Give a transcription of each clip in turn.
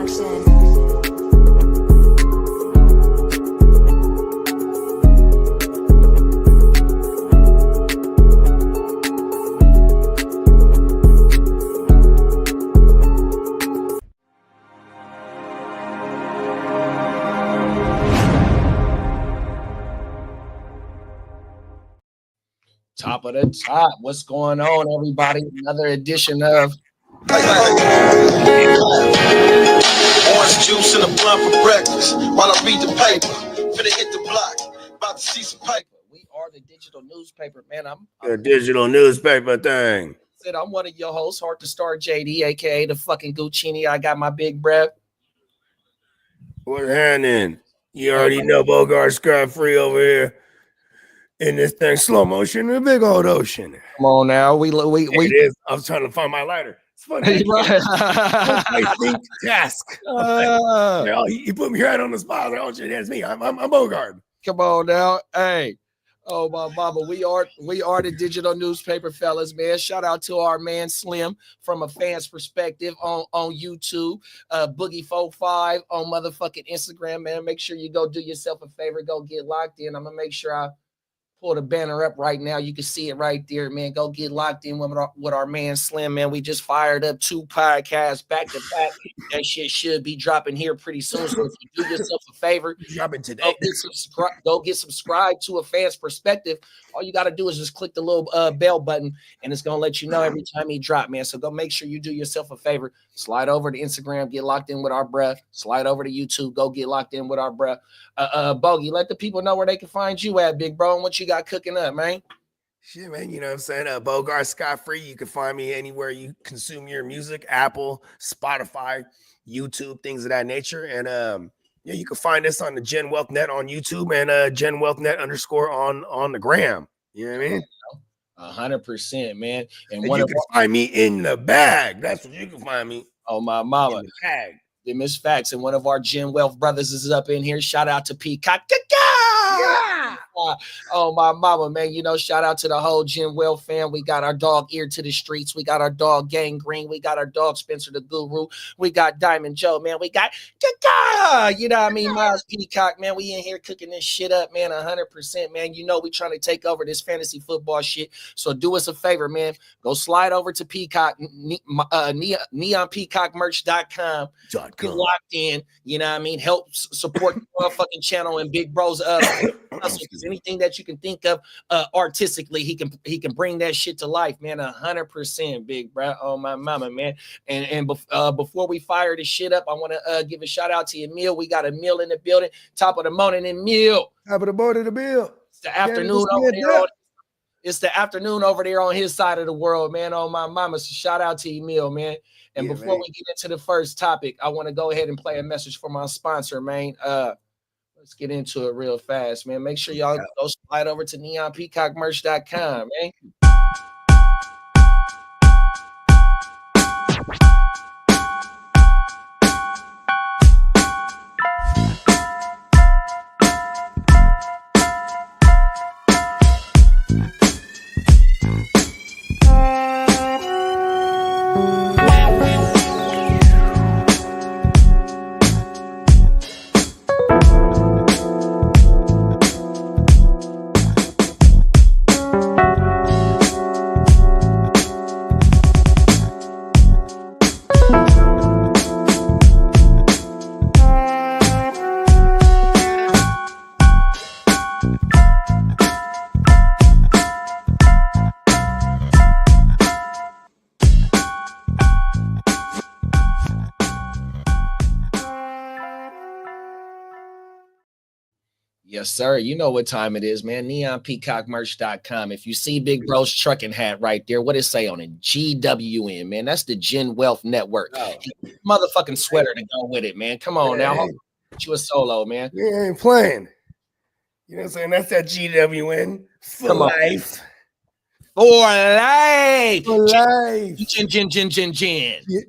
Production. Top of the top. What's going on, everybody? Another edition of orange juice and a blunt for breakfast while I read the paper. Finna hit the block, about to see some paper. We are the digital newspaper, man. I'm the digital newspaper thing. I'm one of your hosts, Hard to Start JD, aka the fucking Guccinni. I got my big breath. What's happening? You already know Bogard scot free over here. In this thing, slow motion, the big old ocean. Come on now, we. It is. I was trying to find my lighter. It's funny. I think task. You put me right on the spot. Like, oh shit, that's me. I'm Bogard. Come on now, hey. Oh my mama, we are the digital newspaper, fellas, man. Shout out to our man Slim from a fan's perspective on YouTube, Boogie45 on motherfucking Instagram, man. Make sure you go do yourself a favor, go get locked in. I'm gonna make sure I pull the banner up right now. You can see it right there, man. Go get locked in with our man Slim, man. We just fired up 2 podcasts back to back. That shit should be dropping here pretty soon. So if you do yourself a favor, dropping today. Go get subscribed to a fan's perspective. All you got to do is just click the little bell button, and it's gonna let you know every time he drop, man. So go make sure you do yourself a favor. Slide over to Instagram, get locked in with our breath. Slide over to YouTube, go get locked in with our breath. Bogey, let the people know where they can find you at, big bro, and what you got cooking up, man. Shit, man, you know what I'm saying? Bogard scot free. You can find me anywhere you consume your music, Apple, Spotify, YouTube, things of that nature. And yeah, you can find us on the Gen Wealth Net on YouTube and Gen Wealth Net _ on the gram. You know what I mean? 100%, man. And you can find me in the bag. That's what you can find me. Oh, my mama. In the bag. Them is facts. And one of our Gen Wealth brothers is up in here. Shout out to Peacock. Yeah. Oh, my mama, man. You know, shout out to the whole Gen Wealth fam. We got our dog Ear to the Streets. We got our dog Gang Green. We got our dog Spencer the Guru. We got Diamond Joe, man. We got, you know what I mean? Miles Peacock, man. We in here cooking this shit up, man. 100%, man. You know, we trying to take over this fantasy football shit. So do us a favor, man. Go slide over to Peacock, neonpeacockmerch.com. Get locked in, you know what I mean? Help support the motherfucking channel and Big Bro's because anything that you can think of artistically, he can bring that shit to life, man. 100%, big bro. Oh my mama, man. And before we fire this shit up, I want to give a shout out to Emil. We got Emil in the building. Top of the morning, Emil. Top of the morning, Emil. It's the afternoon over there. It's the afternoon over there on his side of the world, man. Oh my mama. So shout out to Emil, man. And before we get into the first topic, I want to go ahead and play a message for my sponsor, man. Let's get into it real fast, man. Make sure y'all go slide over to neonpeacockmerch.com, man. Yes, sir. You know what time it is, man. neonpeacockmerch.com. If you see Big Bro's trucking hat right there, what it say on it? GWN, man. That's the Gen Wealth Network. Motherfucking sweater to go with it, man. Come on now. Put you a solo, man. You ain't playing. You know what I'm saying? That's that GWN for life. For life. For life.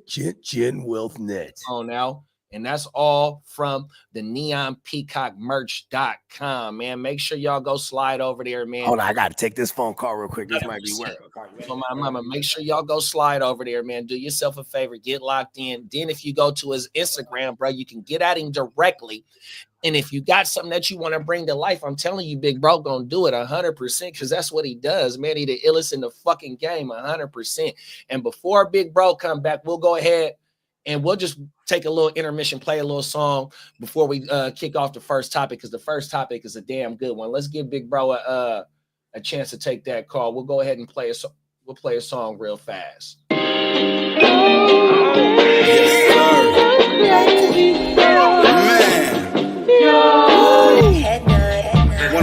Gen. Gen Wealth Net. Oh, now. And that's all from the neonpeacockmerch.com, man. Make sure y'all go slide over there, man. Hold on, I gotta take this phone call real quick. This might be work. So my mama, make sure y'all go slide over there, man. Do yourself a favor, get locked in. Then if you go to his Instagram, bro, you can get at him directly. And if you got something that you want to bring to life, I'm telling you, big bro, gonna do it 100% because that's what he does, man. He the illest in the fucking game, 100%. And before big bro come back, we'll go ahead and we'll just take a little intermission, play a little song before we kick off the first topic, because the first topic is a damn good one. Let's give big bro a chance to take that call. We'll go ahead and play we'll play a song real fast. One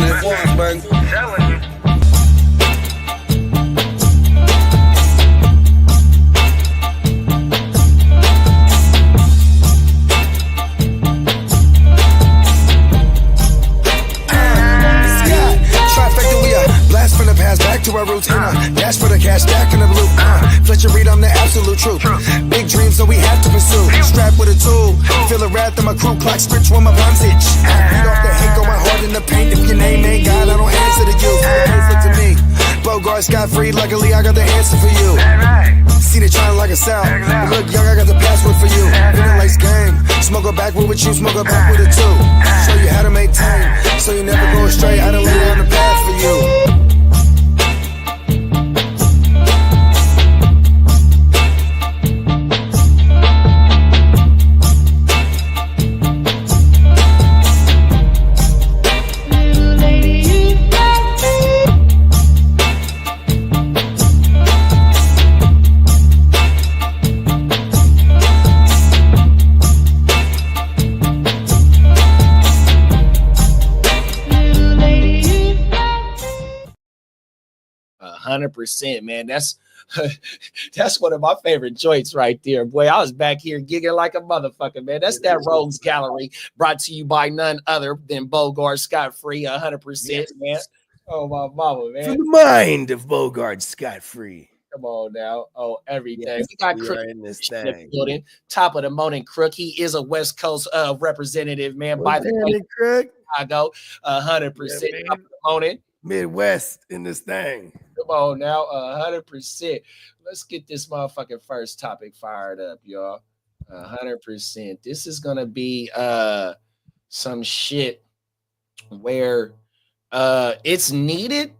of the ones, man. Trifecta, we are blast from the past back to our roots. Dash for the cash, stack in the blue. Fletcher Reed, I'm the absolute truth. Big dreams, so we have to pursue. Strapped with a tool, feel the wrath of my crew. Clock switch when my palms itch. Beat off the hate, going hard in the paint. If your name ain't God, I don't answer to you. Look to me, Bogard, Scott free. Luckily, I got the answer for you. See they trying like a sound. But look, young, I got the password for you. Winning lace game. Smoke a backward with you, smoke a back with it too. Show you how to maintain, so you never go astray. I done lay down the path for you. 100%, man. That's one of my favorite joints right there, boy. I was back here gigging like a motherfucker, man. That's that Rogues Gallery, brought to you by none other than Bogard Scott Free, 100%, man. Oh my mama, man. From the mind of Bogard Scott Free. Come on now. Oh, everything. Yes, we got we Crook are in this in the thing. building. Top of the morning, Crook. He is a West Coast representative, man. By the way, Crook. Chicago, 100%. Yeah, Top of the morning. Midwest in this thing. Come on now, 100%. Let's get this motherfucking first topic fired up, y'all. 100%. This is gonna be some shit where it's needed,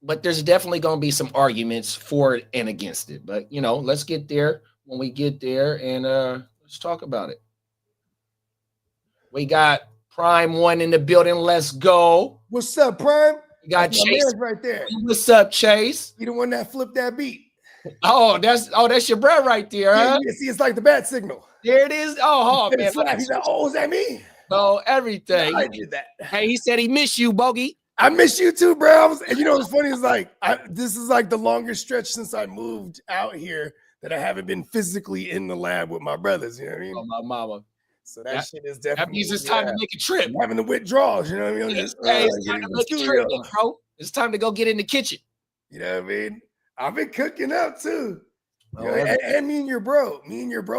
but there's definitely gonna be some arguments for it and against it. But you know, let's get there when we get there, and let's talk about it. We got Prime One in the building. Let's go. What's up, Prime? We got That's my Chase man's right there. What's up, Chase? You the one that flipped that beat. Oh, that's your bro right there, huh? Yeah, see, it's like the bat signal. There it is. Oh, man. He's like, oh, is that me? Oh, everything. I did that. Hey, he said he missed you, Bogey. I miss you too, bro. And you know what's funny is like this is like the longest stretch since I moved out here that I haven't been physically in the lab with my brothers. You know what I mean? Oh, my mama. So that shit is definitely. That means it's time to make a trip. I'm having the withdrawals. You know what I mean? It's time to make a trip, bro. It's time to go get in the kitchen. You know what I mean? I've been cooking up too. Oh, You know, and me and your bro,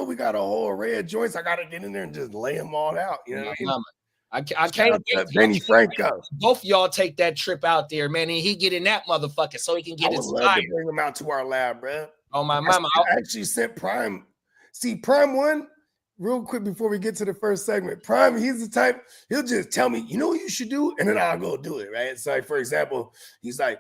we got a whole array of joints. I gotta get in there and just lay them all out. You know what I mean? I can't wait. Benny Franco. Both of y'all take that trip out there, man, and he get in that motherfucker so he can get his love to bring him out to our lab, bro. Oh my mama! I actually sent Prime. See, Prime One, real quick before we get to the first segment. Prime, he's the type, he'll just tell me, you know what you should do, and then I'll go do it, right? So, like, for example, he's like,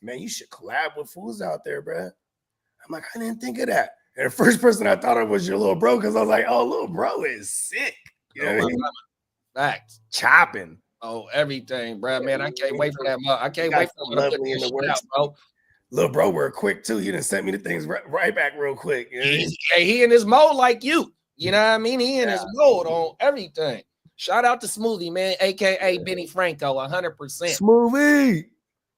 man, you should collab with fools out there, bro. I'm like, I didn't think of that. And the first person I thought of was your little bro, because I was like, oh, little bro is sick. You know what I mean? Facts. Chopping. Oh, everything, bro. Man, I can't wait for that. I can't wait for that. Lovely in the works, bro. Little bro, we're quick too. He done sent me the things right back real quick. You know? He in his mode like you. You know what I mean? He in his mode on everything. Shout out to Smoothie, man, aka Benny Franco, 100%.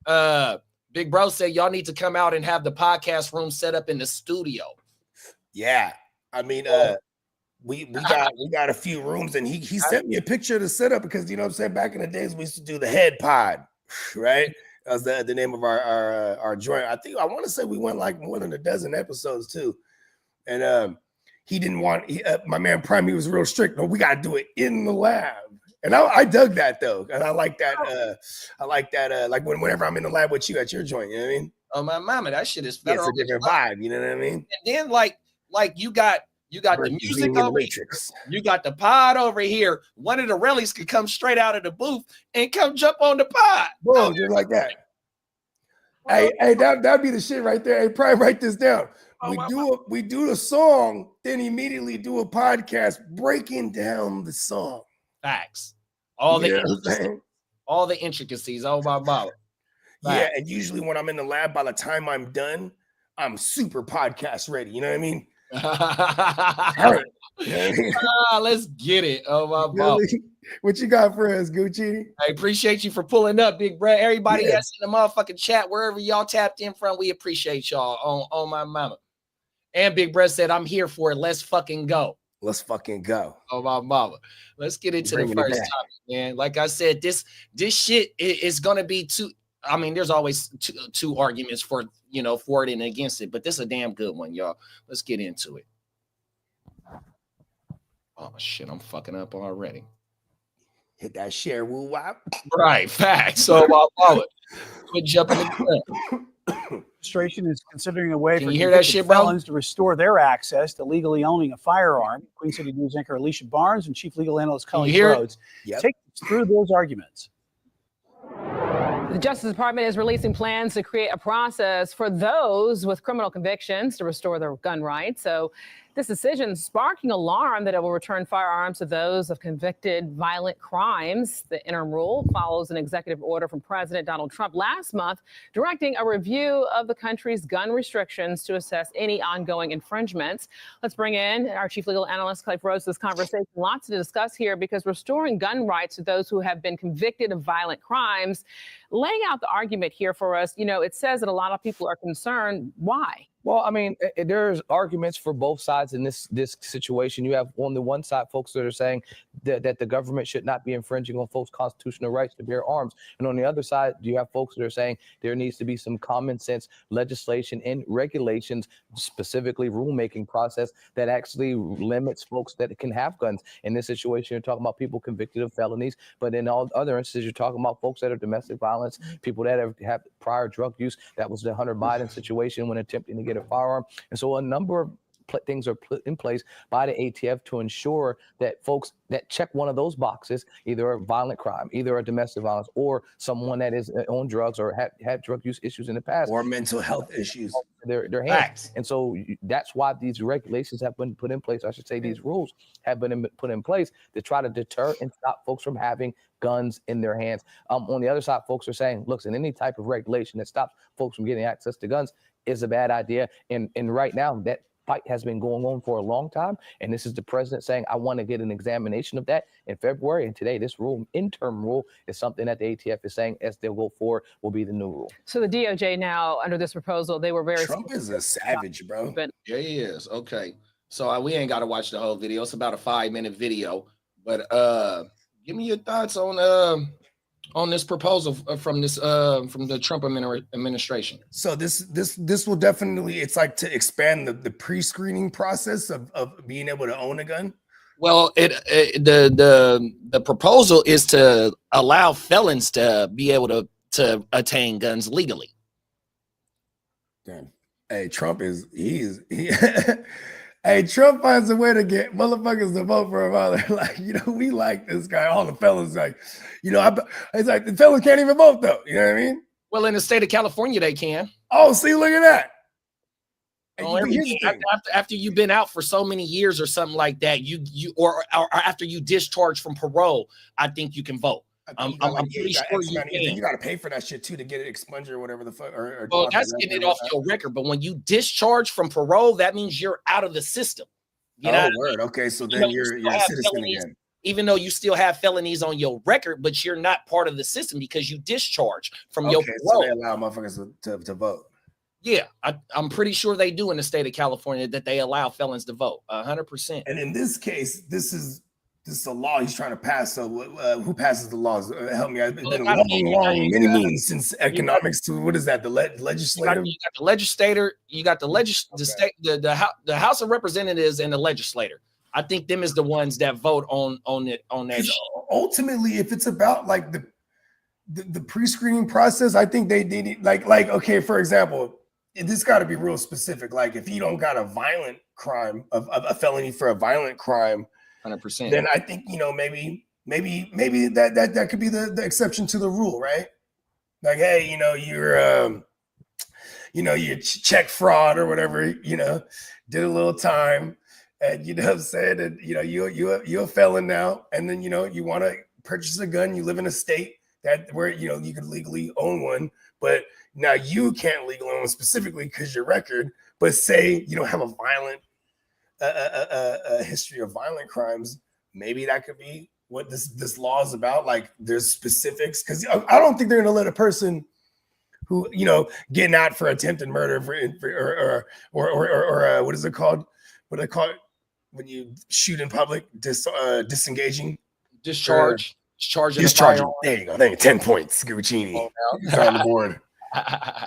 Smoothie. Big bro said y'all need to come out and have the podcast room set up in the studio. Yeah, I mean, we got a few rooms, and he sent me a picture of the setup because you know what I'm saying. Back in the days, we used to do the head pod, right? That was the name of our joint. I want to say we went like more than a dozen episodes too, and he didn't want my man Prime. He was real strict. No, we got to do it in the lab. And I dug that though, and I like that. Like whenever I'm in the lab with you at your joint, you know what I mean? Oh my mama, that shit is It's a different vibe. You know what I mean? And then like you got the music over here. You got the pod over here. One of the relics could come straight out of the booth and come jump on the pod. Boom, just like that. Hey, that'd be the shit right there. Hey, probably write this down. We do the song, then immediately do a podcast breaking down the song. Facts. All the intricacies. Oh my mama. Yeah, and usually when I'm in the lab, by the time I'm done, I'm super podcast ready. You know what I mean? Let's get it. Oh my mama. What you got for us, Gucci? I appreciate you for pulling up, big bro. Everybody that's in the motherfucking chat, wherever y'all tapped in from, we appreciate y'all on my mama. And Big Brett said, I'm here for it. Let's fucking go. Let's fucking go. Oh my mama. Let's get into the first topic, man. Like I said, this shit is gonna be two. I mean, there's always two arguments for it and against it, but this is a damn good one, y'all. Let's get into it. Oh shit, I'm fucking up already. Hit that share, woo wop. Right, facts. So I'll quit jumping the Administration is considering a way Can for you hear that shit, bro? felons to restore their access to legally owning a firearm. Queen City News anchor Alicia Barnes and Chief Legal Analyst Colleen Rhodes take us through those arguments. The Justice Department is releasing plans to create a process for those with criminal convictions to restore their gun rights. So this decision sparking alarm that it will return firearms to those of convicted violent crimes. The interim rule follows an executive order from President Donald Trump last month, directing a review of the country's gun restrictions to assess any ongoing infringements. Let's bring in our Chief Legal Analyst, Colleen Rhodes, to this conversation. Lots to discuss here because restoring gun rights to those who have been convicted of violent crimes, laying out the argument here for us, it says that a lot of people are concerned. Why? Well, I mean, there's arguments for both sides in this situation. You have on the one side folks that are saying that the government should not be infringing on folks' constitutional rights to bear arms. And on the other side, you have folks that are saying there needs to be some common sense legislation and regulations, specifically rulemaking process that actually limits folks that can have guns. In this situation, you're talking about people convicted of felonies, but in all other instances, you're talking about folks that are domestic violence, people that have prior drug use. That was the Hunter Biden situation when attempting to get a firearm. And so a number of things are put in place by the ATF to ensure that folks that check one of those boxes, either a violent crime, either a domestic violence, or someone that is on drugs or had drug use issues in the past, or mental health issues, their hands. And so that's why these regulations have been put in place. I should say these rules have been put in place to try to deter and stop folks from having guns in their hands. On the other side, folks are saying, look, in any type of regulation that stops folks from getting access to guns is a bad idea. And right now, that fight has been going on for a long time. And this is the president saying, I want to get an examination of that in February. And today, this interim rule is something that the ATF is saying, as they'll go forward, will be the new rule. So the DOJ now, under this proposal, they were very— Trump is a savage, bro. Yeah, he is. Okay. So we ain't got to watch the whole video. It's about a 5-minute video. But give me your thoughts on this proposal from the Trump administration. So this will definitely, it's like to expand the pre-screening process of being able to own a gun. Well, the proposal is to allow felons to be able to attain guns legally. Damn. Hey, Trump Hey, Trump finds a way to get motherfuckers to vote for him. Like, we like this guy. All the fellas it's like the fellas can't even vote though. You know what I mean? Well, in the state of California, they can. Oh, see, look at that. After you've been out for so many years or something like that, or after you discharge from parole, I think you can vote. I'm pretty sure you can. You got to pay for that shit too to get it expunged or whatever the fuck. Well, that's getting it off your record. But when you discharge from parole, that means you're out of the system. Word. Okay, so then you're a citizen again. Even though you still have felonies on your record, but you're not part of the system because you discharge from your parole. So they allow motherfuckers to vote. Yeah, I'm pretty sure they do in the state of California that they allow felons to vote 100%. And in this case, this this is a law he's trying to pass. So who passes the laws? Help me. It's been many moons since economics. What is that? The legislative. You got the legislator. You got the House of Representatives and the legislator. I think them is the ones that vote on that. Ultimately, if it's about like the pre-screening process, I think they need like okay, for example, this got to be real specific. Like if you don't got a violent crime, a felony for a violent crime. 100%. Then I think maybe that could be the exception to the rule, right? Like, hey, you check fraud or whatever, did a little time, and you know what I'm saying, and you're a felon now, and then you want to purchase a gun, you live in a state where you could legally own one, but now you can't legally own one specifically because your record, but say you don't have a violent a history of violent crimes, maybe that could be what this law is about. Like there's specifics, because I don't think they're going to let a person who getting out for attempted murder or what is it called? What do they call it when you shoot in public? Disengaging, discharging. There you go. Thank you. 10 points, Guccini. He's on the board. I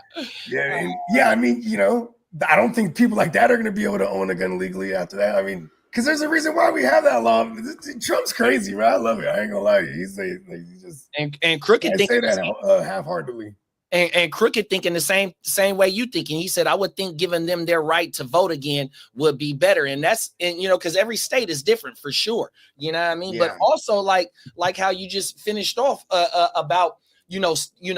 mean, I don't think people like that are going to be able to own a gun legally after that. I mean, because there's a reason why we have that law. Trump's crazy, bro. I love it. I ain't gonna lie to you. He's just and Crooked thinking that half-heartedly. And Crooked thinking the same way you thinking. He said, I would think giving them their right to vote again would be better. And because every state is different for sure. You know what I mean? Yeah. But also like how you just finished off about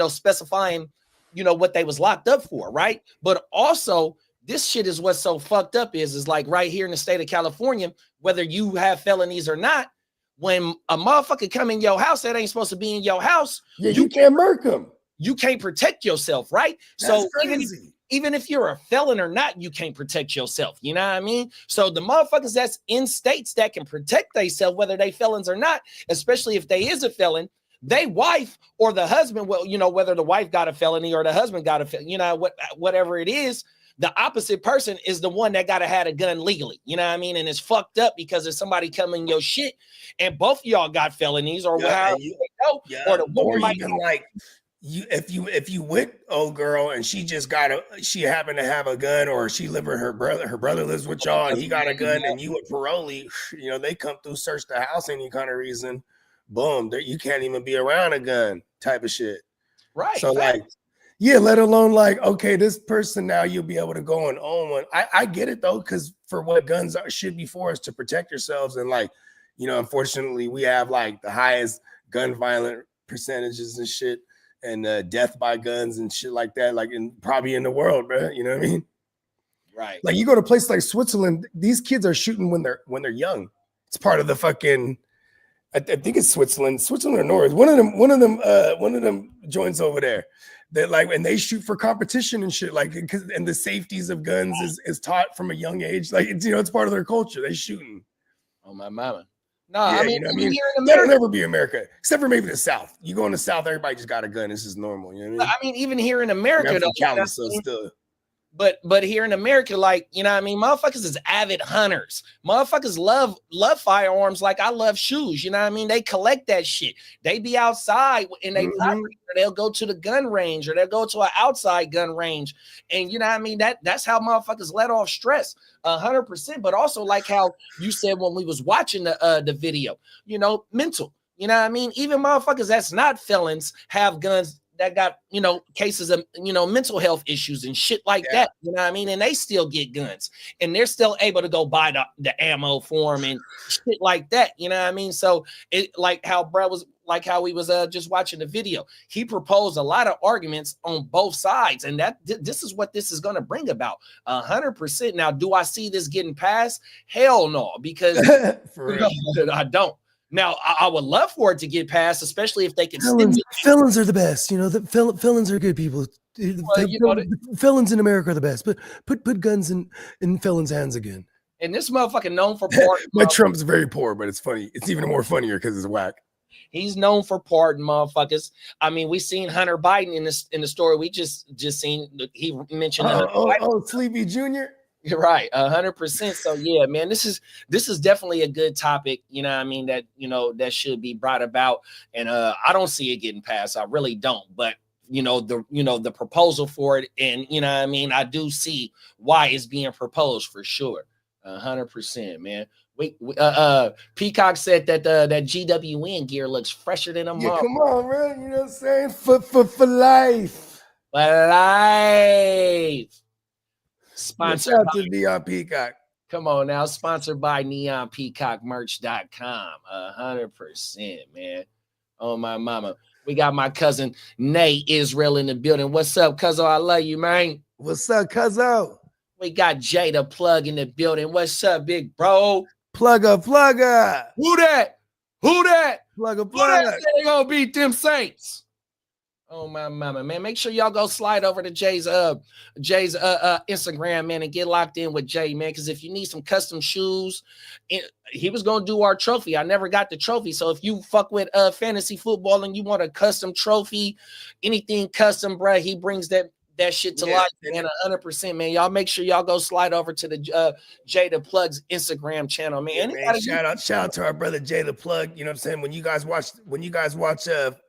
specifying what they was locked up for, right? But also this shit is what's so fucked up is like right here in the state of California, whether you have felonies or not, when a motherfucker come in your house that ain't supposed to be in your house, you can't murk them. You can't protect yourself, right? That's so crazy. Even if you're a felon or not, you can't protect yourself. You know what I mean? So the motherfuckers that's in states that can protect themselves, whether they felons or not, especially if they is a felon, they wife or the husband, whether the wife got a felony or the husband got a felony, whatever it is, the opposite person is the one that got to have a gun legally. You know what I mean? And it's fucked up because there's somebody coming your shit and both of y'all got felonies or or the woman might even like if you with old girl and she happened to have a gun, or she live with her brother lives with y'all and he got a gun, and you a parolee, they come through, search the house any kind of reason, boom, you can't even be around a gun type of shit. Right. So let alone like, okay, this person now you'll be able to go and own one. I get it though, because for what guns should be for is to protect yourselves. And unfortunately we have like the highest gun violent percentages and shit, and death by guns and shit like that, like probably in the world, bro. You know what I mean? Right. Like you go to a place like Switzerland, these kids are shooting when they're young. It's part of the fucking, I think it's Switzerland or Norway. One of them joints over there. That and they shoot for competition and shit, and the safeties of guns is taught from a young age. Like it's part of their culture. They shooting. Oh my mama. No, yeah, I mean, here in America, that'll never be America, except for maybe the South. You go in the South, everybody just got a gun. This is normal. You know what I mean? I mean, even here in America, still. But here in America, motherfuckers is avid hunters. Motherfuckers love firearms like I love shoes. You know what I mean? They collect that shit. They be outside and they they'll go to the gun range, or they'll go to an outside gun range. And you know what I mean? That's how motherfuckers let off stress 100%. But also like how you said when we was watching the video, mental. You know what I mean? Even motherfuckers that's not felons have guns that got, cases of, mental health issues and shit like that. You know what I mean? And they still get guns and they're still able to go buy the ammo for them and shit like that. You know what I mean? So it like how we was just watching the video. He proposed a lot of arguments on both sides, and this is what this is going to bring about 100%. Now, do I see this getting passed? Hell no, because I don't. Now, I would love for it to get passed, especially if they can. Felons are the best. The felons are good people. Felons in America are the best. But put guns in felons' hands again. And this motherfucker known for pardon. But Trump's very poor, but it's funny. It's even more funnier because it's whack. He's known for pardon, motherfuckers. I mean, we seen Hunter Biden in the story we just seen. He mentioned Sleepy Jr. You're right, 100%. So yeah, man, this is definitely a good topic. You know what I mean? That, you know, that should be brought about. And I don't see it getting passed. I really don't. But the proposal for it, and you know what I mean, I do see why it's being proposed for sure. 100%, man. Peacock said that that GWN gear looks fresher than a Yeah, mom. come on, man. You know what I'm saying? For life. For life. Sponsored Shout out to Neon Peacock. Come on now, sponsored by neonpeacockmerch.com. 100%, man. Oh, my mama. We got my cousin Nate Israel in the building. What's up, cuzzo? I love you, man. What's up, cuzzo? We got Jay the Plug in the building. What's up, big bro? Plugger. Who that? Plugger. Who that said they gonna beat them Saints? Oh my mama, man. Make sure y'all go slide over to Jay's Instagram, man, and get locked in with Jay, man. Because if you need some custom shoes, he was gonna do our trophy. I never got the trophy. So if you fuck with fantasy football and you want a custom trophy, anything custom, bruh, he brings that shit to life, man. 100%, man. Y'all make sure y'all go slide over to the Jay the Plug's Instagram channel, man. Yeah, man, shout out to our brother Jay the Plug. You know what I'm saying? When you guys watch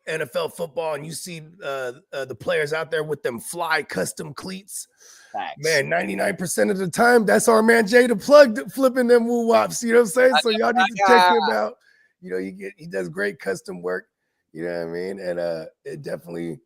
NFL football and you see the players out there with them fly custom cleats, facts. Man, 99% of the time that's our man Jay the Plug flipping them woo wops. You know what I'm saying? So y'all need to check him out. You know, he does great custom work. You know what I mean? And it definitely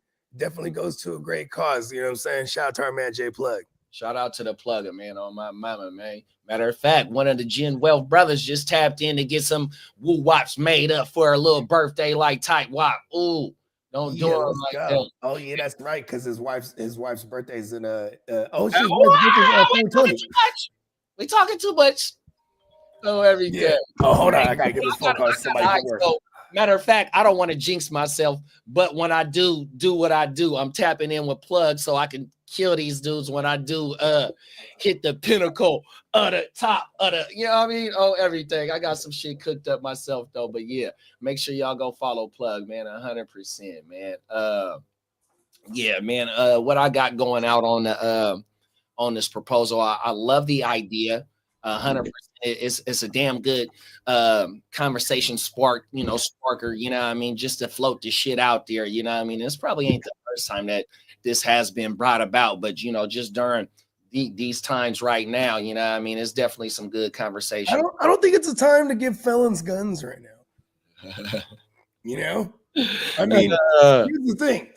goes to a great cause. You know what I'm saying? Shout out to our man Jay Plug. Shout out to the plugger, man, on my mama, man. Matter of fact, one of the Gen Wealth brothers just tapped in to get some woo wops made up for a little birthday like type wop. Ooh, don't do it like that. Oh yeah, that's right. Because his wife's birthday's in we talking too much. Oh, every day. Oh, hold on, I gotta get this phone call. Somebody matter of fact, I don't want to jinx myself, but when I do what I do, I'm tapping in with plugs so I can kill these dudes when I do hit the pinnacle of the top of the, you know what I mean? Oh, everything. I got some shit cooked up myself though, but yeah, make sure y'all go follow Plug, man. 100%, man. Yeah, man. What I got going out on the on this proposal, I love the idea. 100%. It's a damn good conversation sparker, you know what I mean, just to float the shit out there, you know what I mean. This probably ain't the first time that this has been brought about, but you know, just during these times right now, you know what I mean, it's definitely some good conversation. I don't think it's a time to give felons guns right now. You know, I mean, here's the thing,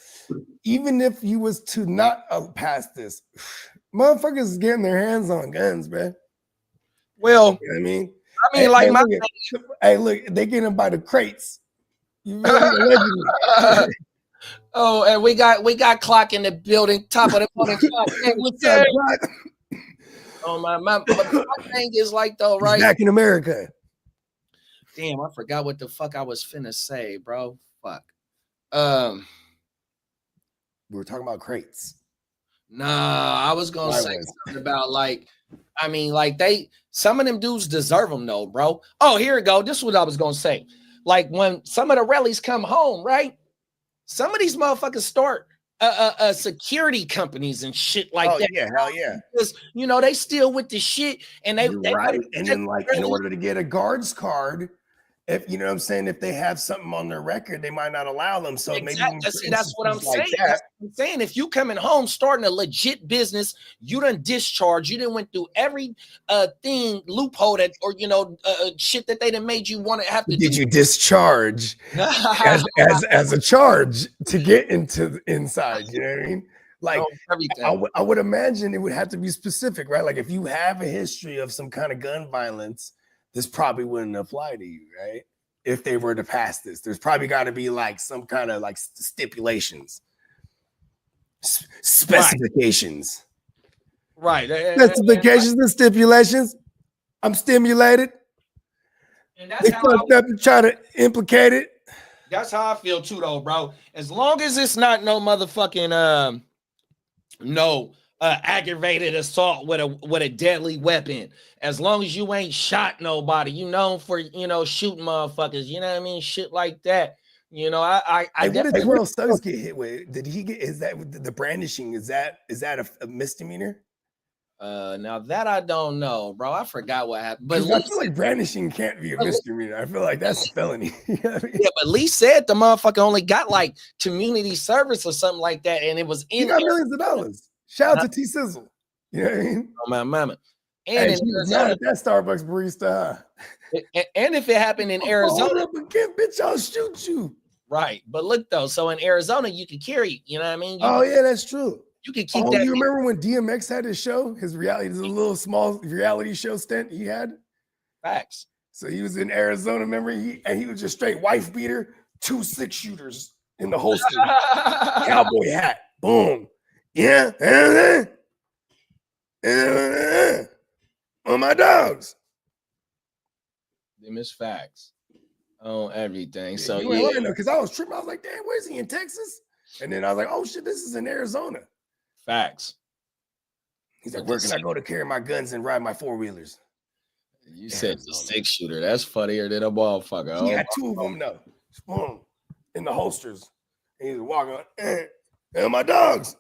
even if you was to not pass this, motherfuckers is getting their hands on guns, man. Well, you know what I mean, look, they get them by the crates. Oh, and we got Clock in the building, top of the morning clock. Hey, what's up, Clock? Oh my thing is like though, right? He's back in America. Damn, I forgot what the fuck I was finna say, bro. Fuck. We were talking about crates. Nah, I was gonna say something about like, I mean, like some of them dudes deserve them though, bro. Oh, here we go. This is what I was gonna say. Like when some of the rallies come home, right? Some of these motherfuckers start security companies and shit like that. Yeah, hell yeah. Because you know they still with the shit, and they right. And then like in order to get a guard's card, if you know what I'm saying, if they have something on their record, they might not allow them. So exactly. maybe See, that's what I'm saying. That's what I'm saying. If you coming home starting a legit business, you done discharge, you done went through every loophole that, or you know, shit that they done made you want to have to. Did you discharge as a charge to get into inside? You know what I mean? Like I would imagine it would have to be specific, right? Like if you have a history of some kind of gun violence, this probably wouldn't apply to you, right? If they were to pass this, there's probably got to be like some kind of like stipulations, specifications, right? Specifications and stipulations. I'm stimulated. And that's they fucked up and try to implicate it. That's how I feel too, though, bro. As long as it's not no motherfucking aggravated assault with a deadly weapon. As long as you ain't shot nobody, you know, for shooting motherfuckers, you know what I mean? Shit like that. You know, I definitely. What else does get hit with? Did he get? Is that the brandishing? Is that a misdemeanor? Now that I don't know, bro. I forgot what happened. But I feel like brandishing can't be a misdemeanor. I feel like that's a felony. You know what I mean? Yeah, but Lee said the motherfucker only got like community service or something like that, and it was in. He got millions of dollars. Shout out to T Sizzle. You know what I mean? Oh, my mama. And Hey, she was mad at that Starbucks barista. and if it happened in Arizona, hold up again, bitch, I'll shoot you. Right? But look though, so in Arizona you could carry. You know what I mean? Oh yeah, that's true. You could keep Oh, that. you remember when DMX had his show, his little small reality show stint he had? Facts. So he was in Arizona, remember? He was just straight wife beater, 2 6-shooters in the holster, cowboy hat, boom. Yeah, on my dogs. Them is facts on everything. So you ain't lying though, because I was tripping. I was like, damn, where's he in Texas? And then I was like, oh shit, this is in Arizona. Facts. He's like, where can I go to carry my guns and ride my 4-wheelers? You said the 6-shooter. That's funnier than a motherfucker. He had 2 of them though. Boom. In the holsters. And he was walking on, and my dogs.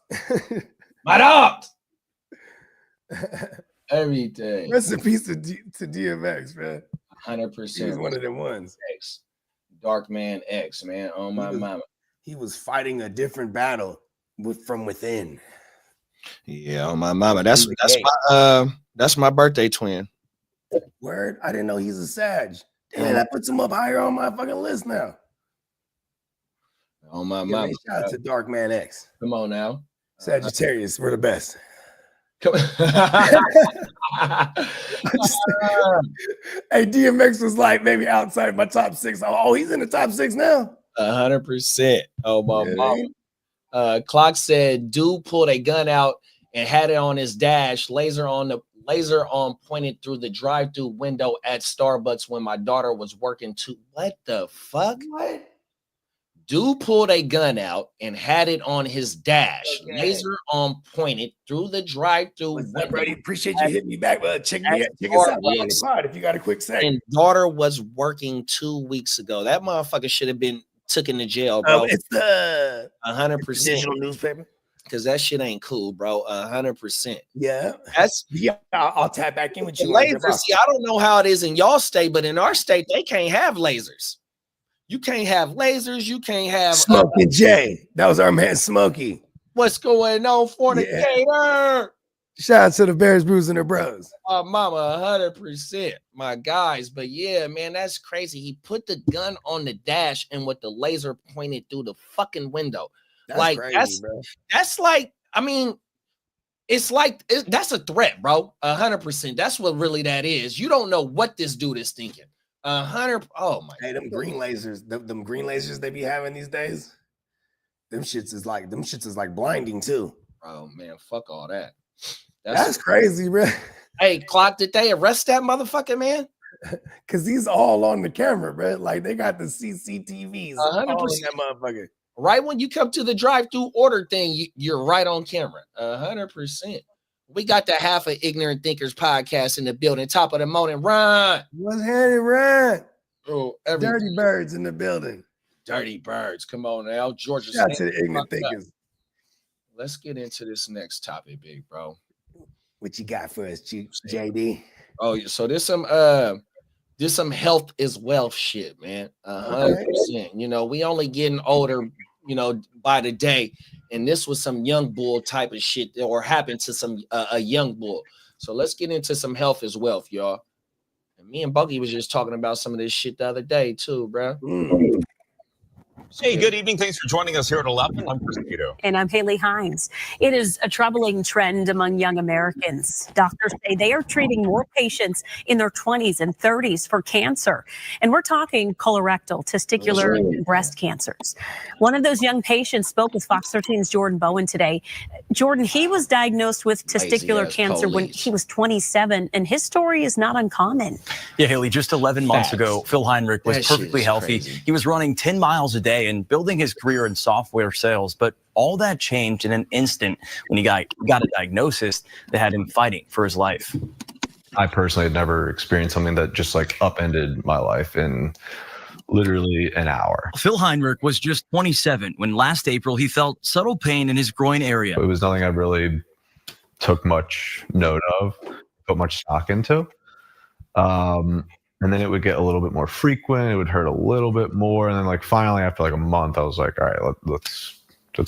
My dogs. Everything. Rest in peace to DMX, man. 100%. He was one of them ones. X. Dark Man X, man. On my mama. He was fighting a different battle from within. Yeah, on my mama. That's my birthday twin. Word? I didn't know he's a Sag. Damn, that puts him up higher on my fucking list now. On my mama. Shout out to Dark Man X. Come on now. Sagittarius, we're the best. Come Hey, DMX was like maybe outside my top 6. Oh, he's in the top 6 now. 100%. Oh my mama. Clock said, dude pulled a gun out and had it on his dash, laser on pointed through the drive-through window at Starbucks when my daughter was working too. What the fuck? What? Dude pulled a gun out and had it on his dash, laser on pointed through the drive-through window. Brady, appreciate you hitting me back. Check us out on the pod if you got a quick second. And daughter was working 2 weeks ago. That motherfucker should have been taken to jail, bro. It's the 100% digital newspaper. Because that shit ain't cool, bro. 100%. Yeah. I'll tap back in with you. Lasers. See, I don't know how it is in y'all state, but in our state, they can't have lasers. You can't have lasers. You can't have Smokey J. That was our man, Smokey. What's going on, fornicator? Yeah. Shout out to the Bears, Brews, and the Bros. Mama, 100%, my guys. But yeah, man, that's crazy. He put the gun on the dash and with the laser pointed through the fucking window. That's like crazy, bro. That's like, I mean, it's like that's a threat, bro. 100%. That's what really that is. You don't know what this dude is thinking. 100. Oh my. Hey, them green lasers, them green lasers they be having these days. Them shits is like blinding too. Oh man, fuck all that. That's crazy, bro. Hey, Clock, did they arrest that motherfucker, man? Because he's all on the camera, bro. Like they got the CCTVs. 100%. That motherfucker. Right when you come to the drive-through order thing, you're right on camera. 100%. We got the Half of Ignorant Thinkers podcast in the building. Top of the morning, run. What's happening, run? Oh, Dirty Birds in the building. Dirty Birds. Come on now. Georgia. Shout out to the Ignorant Thinkers. Let's get into this next topic, big bro. What you got for us, JD? Oh, so there's some health is wealth shit, man. 100%. You know, we only getting older, you know, by the day. And this was some young bull type of shit or happened to some a young bull. So let's get into some health is wealth, y'all. And me and Buggy was just talking about some of this shit the other day too, bro. Hey, good evening. Thanks for joining us here at 11. I'm Chris Tito. And I'm Haley Hines. It is a troubling trend among young Americans. Doctors say they are treating more patients in their 20s and 30s for cancer. And we're talking colorectal, testicular, and breast cancers. One of those young patients spoke with Fox 13's Jordan Bowen today. Jordan, he was diagnosed with testicular cancer when he was 27, and his story is not uncommon. Yeah, Haley, just 11 months ago, Phil Heinrich was perfectly healthy. He was running 10 miles a day and building his career in software sales. But all that changed in an instant when he got a diagnosis that had him fighting for his life. I personally had never experienced something that just like upended my life in literally an hour. Phil Heinrich was just 27 when last April he felt subtle pain in his groin area. It was nothing I really took much note of, put much stock into. And then it would get a little bit more frequent. It would hurt a little bit more. And then like finally after like a month, I was like, all right, let's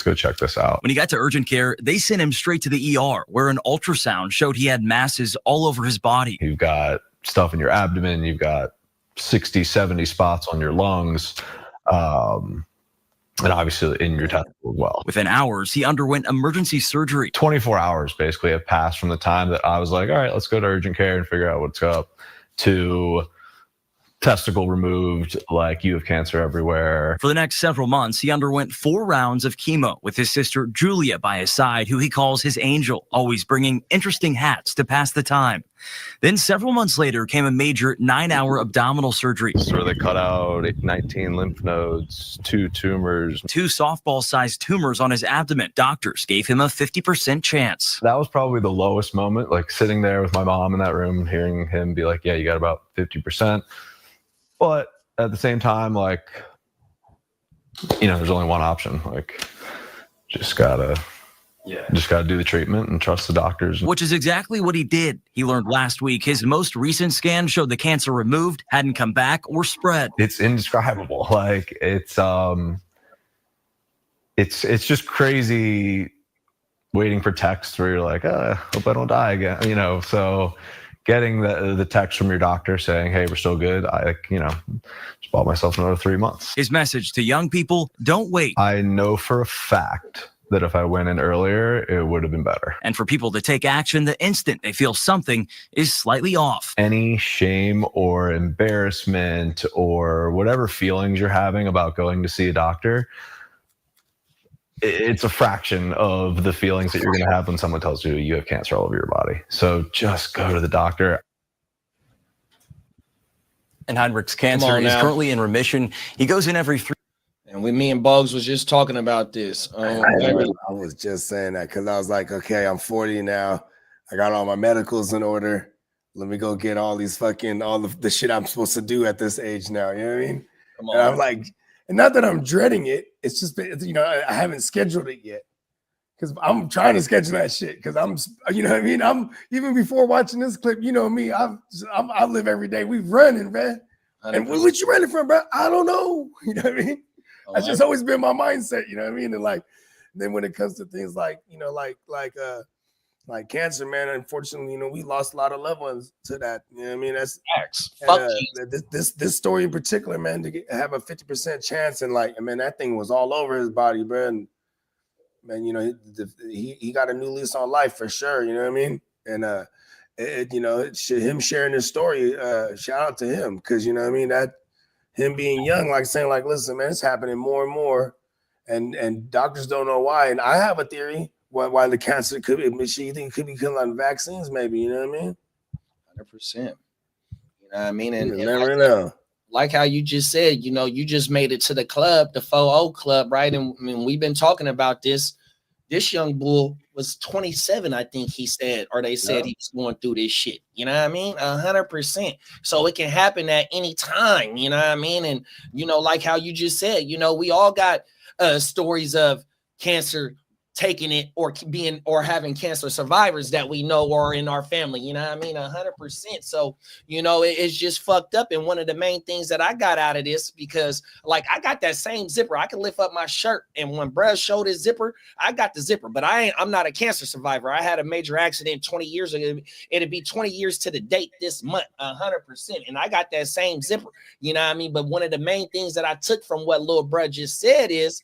go check this out. When he got to urgent care, they sent him straight to the ER, where an ultrasound showed he had masses all over his body. You've got stuff in your abdomen. You've got 60, 70 spots on your lungs. And obviously in your testicle as well. Within hours, he underwent emergency surgery. 24 hours basically have passed from the time that I was like, all right, let's go to urgent care and figure out what's up, to testicle removed, like you have cancer everywhere. For the next several months, he underwent 4 rounds of chemo with his sister Julia by his side, who he calls his angel, always bringing interesting hats to pass the time. Then several months later came a major 9-hour abdominal surgery. Where they cut out 19 lymph nodes, 2 tumors. 2 softball-sized tumors on his abdomen. Doctors gave him a 50% chance. That was probably the lowest moment, like sitting there with my mom in that room, hearing him be like, yeah, you got about 50%. But at the same time, like, you know, there's only one option. Like, just gotta do the treatment and trust the doctors. Which is exactly what he did. He learned last week his most recent scan showed the cancer removed, hadn't come back or spread. It's indescribable. Like, it's just crazy waiting for texts where you're like, hope I don't die again. You know, so getting the text from your doctor saying, hey, we're still good, I just bought myself another 3 months. His message to young people, don't wait. I know for a fact that if I went in earlier, it would have been better. And for people to take action the instant they feel something is slightly off. Any shame or embarrassment or whatever feelings you're having about going to see a doctor, it's a fraction of the feelings that you're going to have when someone tells you you have cancer all over your body. So just go to the doctor. And Heinrich's cancer is currently in remission. He goes in every 3. And when me and Boggs was just talking about this. I was just saying that because I was like, okay, I'm 40 now. I got all my medicals in order. Let me go get all the shit I'm supposed to do at this age now. You know what I mean? And I'm like, and not that I'm dreading it. It's just, I haven't scheduled it yet because I'm trying to schedule that shit because I'm, you know what I mean? I'm even before watching this clip, you know me, I live every day. We running, man. And what you running from, bro? I don't know. You know what I mean? That's just always been my mindset. You know what I mean? And then when it comes to things like cancer, man, unfortunately, we lost a lot of loved ones to that. You know what I mean? That's facts. This story in particular, man, to have a 50% chance, and that thing was all over his body, bro. And man, he got a new lease on life for sure. You know what I mean? And him sharing his story, shout out to him, because you know what I mean, that him being young, saying listen, man, it's happening more and more, and doctors don't know why. And I have a theory why the cancer could be. You think it could be coming on vaccines, maybe? You know what I mean? 100%. You know what I mean? And you never know. Like how you just said, you just made it to the club, the 4-0 club, right? And I mean, we've been talking about this. This young bull was 27, I think he said, or they said he was going through this shit. You know what I mean? 100%. So it can happen at any time. You know what I mean? And, like how you just said, we all got stories of cancer taking it or having cancer survivors that we know are in our family. You know what I mean? 100%. So, it's just fucked up. And one of the main things that I got out of this, because I got that same zipper, I can lift up my shirt, and when bruh showed his zipper, I got the zipper, but I'm not a cancer survivor. I had a major accident 20 years ago. It'd be 20 years to the date this month, 100%. And I got that same zipper, you know what I mean? But one of the main things that I took from what little bruh just said is,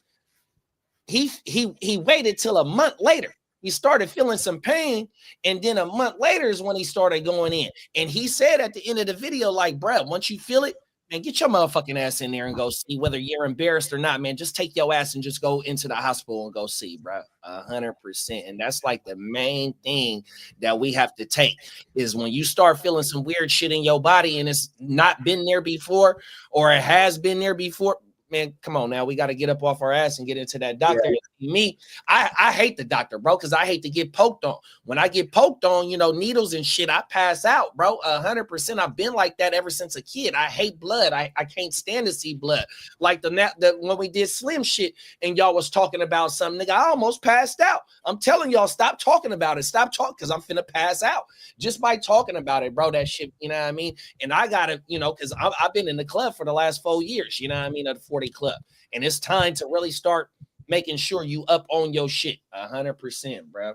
he waited till a month later. He started feeling some pain, and then a month later is when he started going in. And he said at the end of the video, bruh, once you feel it, man, get your motherfucking ass in there and go see. Whether you're embarrassed or not, man, just take your ass and just go into the hospital and go see, bro. 100%. And that's the main thing that we have to take is when you start feeling some weird shit in your body and it's not been there before, or it has been there before, man, come on now. We got to get up off our ass and get into that doctor. Yeah. Me, I hate the doctor, bro, because I hate to get poked on. When I get poked on, you know, needles and shit, I pass out, bro. 100%. I've been like that ever since a kid. I hate blood. I can't stand to see blood. Like the when we did Slim shit and y'all was talking about something, nigga, I almost passed out. I'm telling y'all, stop talking about it. Stop talking, because I'm finna pass out just by talking about it, bro. That shit, you know what I mean? And I gotta, you know, because I've been in the club for the last 4 years, you know what I mean, at the 40 Club. And it's time to really start making sure you up on your shit 100%, bro.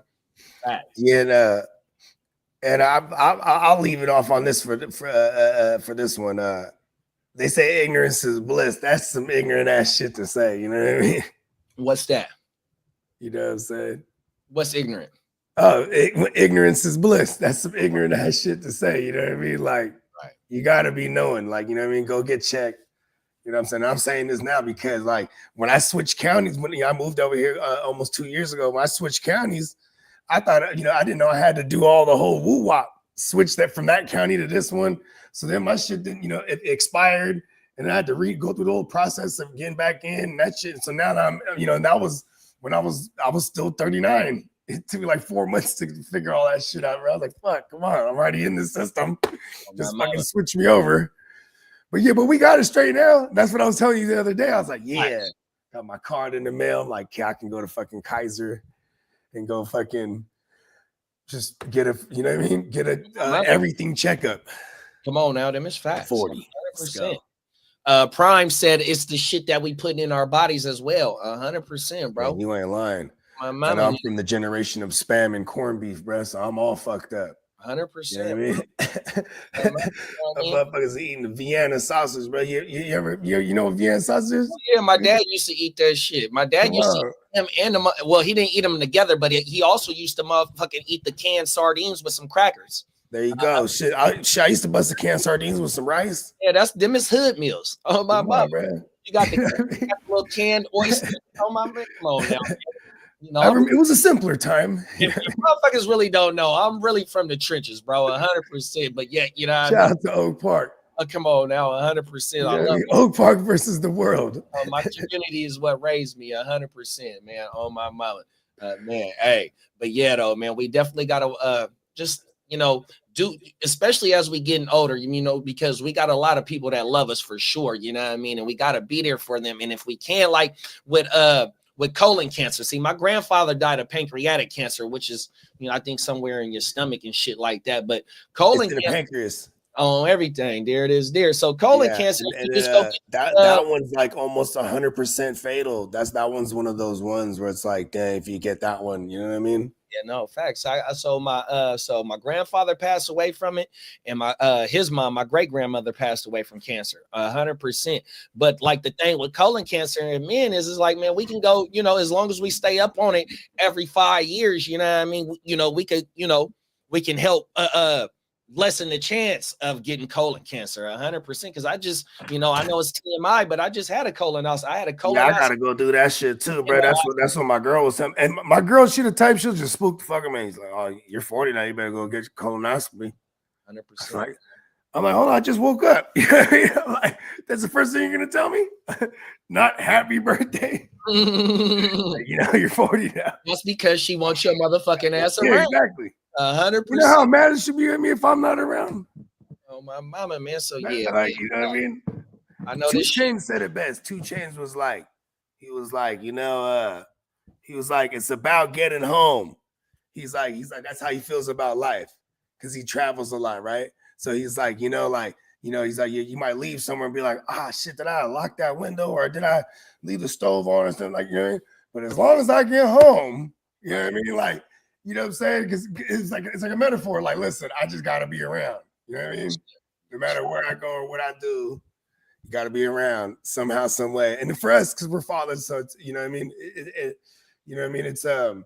Facts. Yeah, and I'll leave it off on this for this one. They say ignorance is bliss. That's some ignorant ass shit to say. You know what I mean? What's that? You know what I'm saying? What's ignorant? Oh, ignorance is bliss. That's some ignorant ass shit to say. You know what I mean? Like, you gotta be knowing. Like, you know what I mean? Go get checked. You know what I'm saying? I'm saying this now because, like, when I switched counties, when I moved over here almost 2 years ago, when I switched counties, I thought, you know, I didn't know I had to do all the whole woo wop, switch that from that county to this one. So then my shit didn't, you know, it expired, and I had to go through the whole process of getting back in and that shit. So now I'm, you know, that was when I was still 39. It took me like 4 months to figure all that shit out. Bro. I was like, fuck, come on, I'm already in the system. Just fucking switch me over. But yeah, but we got it straight now. That's what I was telling you the other day. I was like, yeah, got my card in the mail. I'm like, yeah, I can go to fucking Kaiser and go fucking just get a, you know what I mean? Get a everything checkup. Come on now, them is facts. 40. 100%. Prime said it's the shit that we put in our bodies as well. 100%, bro. Man, you ain't lying. And I'm from the generation of spam and corned beef, bro. So I'm all fucked up. 100%. You know what I mean? Motherfuckers eating the Vienna sausage, bro. You know what Vienna sausage is? Yeah, my dad used to eat that shit. My dad used to eat them and the, well, he didn't eat them together, but he also used to motherfucking eat the canned sardines with some crackers. There you go. I used to bust the canned sardines with some rice. Yeah, them is hood meals. Oh my god, you got the little canned oyster. Oh my man, come on now. You know, it was a simpler time. You motherfuckers really don't know. I'm really from the trenches, bro. 100%. But yet, you know, shout out to Oak Park. Come on now, 100%. I love Oak Park versus the world. My community is what raised me, 100%, man. On my mama, man. Hey, but yeah, though, man, we definitely gotta just, you know, do, especially as we getting older, you know, because we got a lot of people that love us for sure. You know what I mean? And we gotta be there for them. And if we can, like with colon cancer. See, my grandfather died of pancreatic cancer, which is, you know, I think somewhere in your stomach and shit like that. But colon cancer, pancreas. Oh, everything. There it is. There. So colon cancer, and just go get, that one's like almost 100% fatal. That one's one of those ones where it's like, dang, if you get that one, you know what I mean? Yeah, no, facts. So my grandfather passed away from it, and his mom, my great grandmother, passed away from cancer, 100%. But like the thing with colon cancer in men is like, man, we can go, you know, as long as we stay up on it every 5 years, you know what I mean? You know, we could, you know, we can help lessen the chance of getting colon cancer 100%. Because I just, you know, I know it's TMI, but I just had a colonoscopy. I had a colonoscopy. Yeah, I gotta go do that shit too, bro. That's what my girl was telling me. And my girl, she the type, she'll just spook the fucking man. He's like, oh, you're 40 now, you better go get your colonoscopy. 100%. I'm like, hold on, I just woke up. You know what I mean? I'm like, that's the first thing you're gonna tell me? Not happy birthday. Like, you know, you're 40 now. That's because she wants your motherfucking ass around. Yeah, exactly. 100%. You know how mad it should be at me if I'm not around? Oh, my mama, man. So yeah, like, you know what I mean? I know 2 Chainz said it best. 2 Chainz was like, he was like, it's about getting home. He's like, that's how he feels about life because he travels a lot, right? So he's like, he's like, you might leave somewhere and be like, shit, did I lock that window or did I leave the stove on or something like, you know what I mean? But as long as I get home, you know what I mean? Like, you know what I'm saying? Because it's like a metaphor. Like, listen, I just got to be around. You know what I mean? No matter where I go or what I do, you got to be around somehow, some way. And for us, because we're fathers, so it's, you know what I mean? You know what I mean? It's and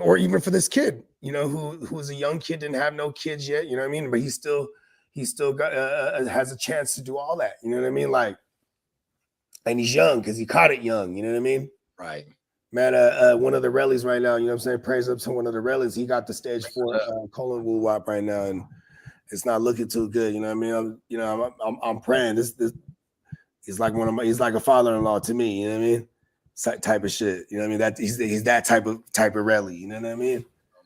or even for this kid, you know, who was a young kid, didn't have no kids yet. You know what I mean? But he still got has a chance to do all that. You know what I mean? Like, and he's young because he caught it young. You know what I mean? Right. Man, one of the rallies right now, you know what I'm saying? Praise up to one of the rallies. He got the stage 4 colon woo wop right now, and it's not looking too good. You know what I mean? I'm praying. This He's like he's like a father-in-law to me, you know what I mean? Type of shit. You know what I mean? That he's that type of rally, you know what I mean?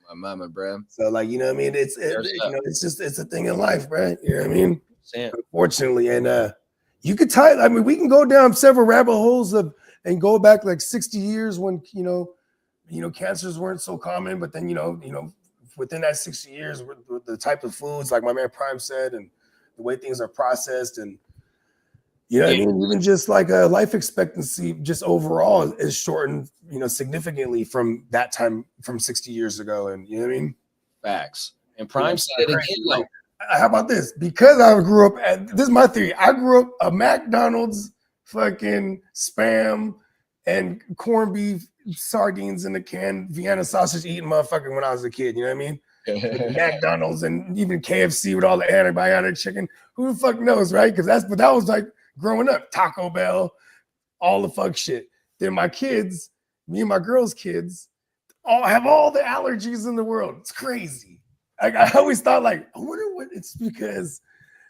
My mama, bro. So like, you know what I mean? It's it's a thing in life, bro. You know what I mean? Unfortunately, and you could tie. I mean, we can go down several rabbit holes and go back like 60 years when you know cancers weren't so common, but then you know within that 60 years with the type of foods, like my man Prime said, and the way things are processed, and you know what I mean, even just like a life expectancy just overall is shortened, you know, significantly from that time from 60 years ago, and you know what I mean? Facts. And Prime said it again. Like, how about this? Because I grew up this is my theory. I grew up a McDonald's fucking Spam and corned beef, sardines in a can, Vienna sausage eating motherfucker when I was a kid. You know what I mean? McDonald's and even KFC with all the antibiotic chicken. Who the fuck knows, right? Because that was like growing up. Taco Bell, all the fuck shit. Then my kids, me and my girls' kids, all have all the allergies in the world. It's crazy. I always thought, like, I wonder what it's because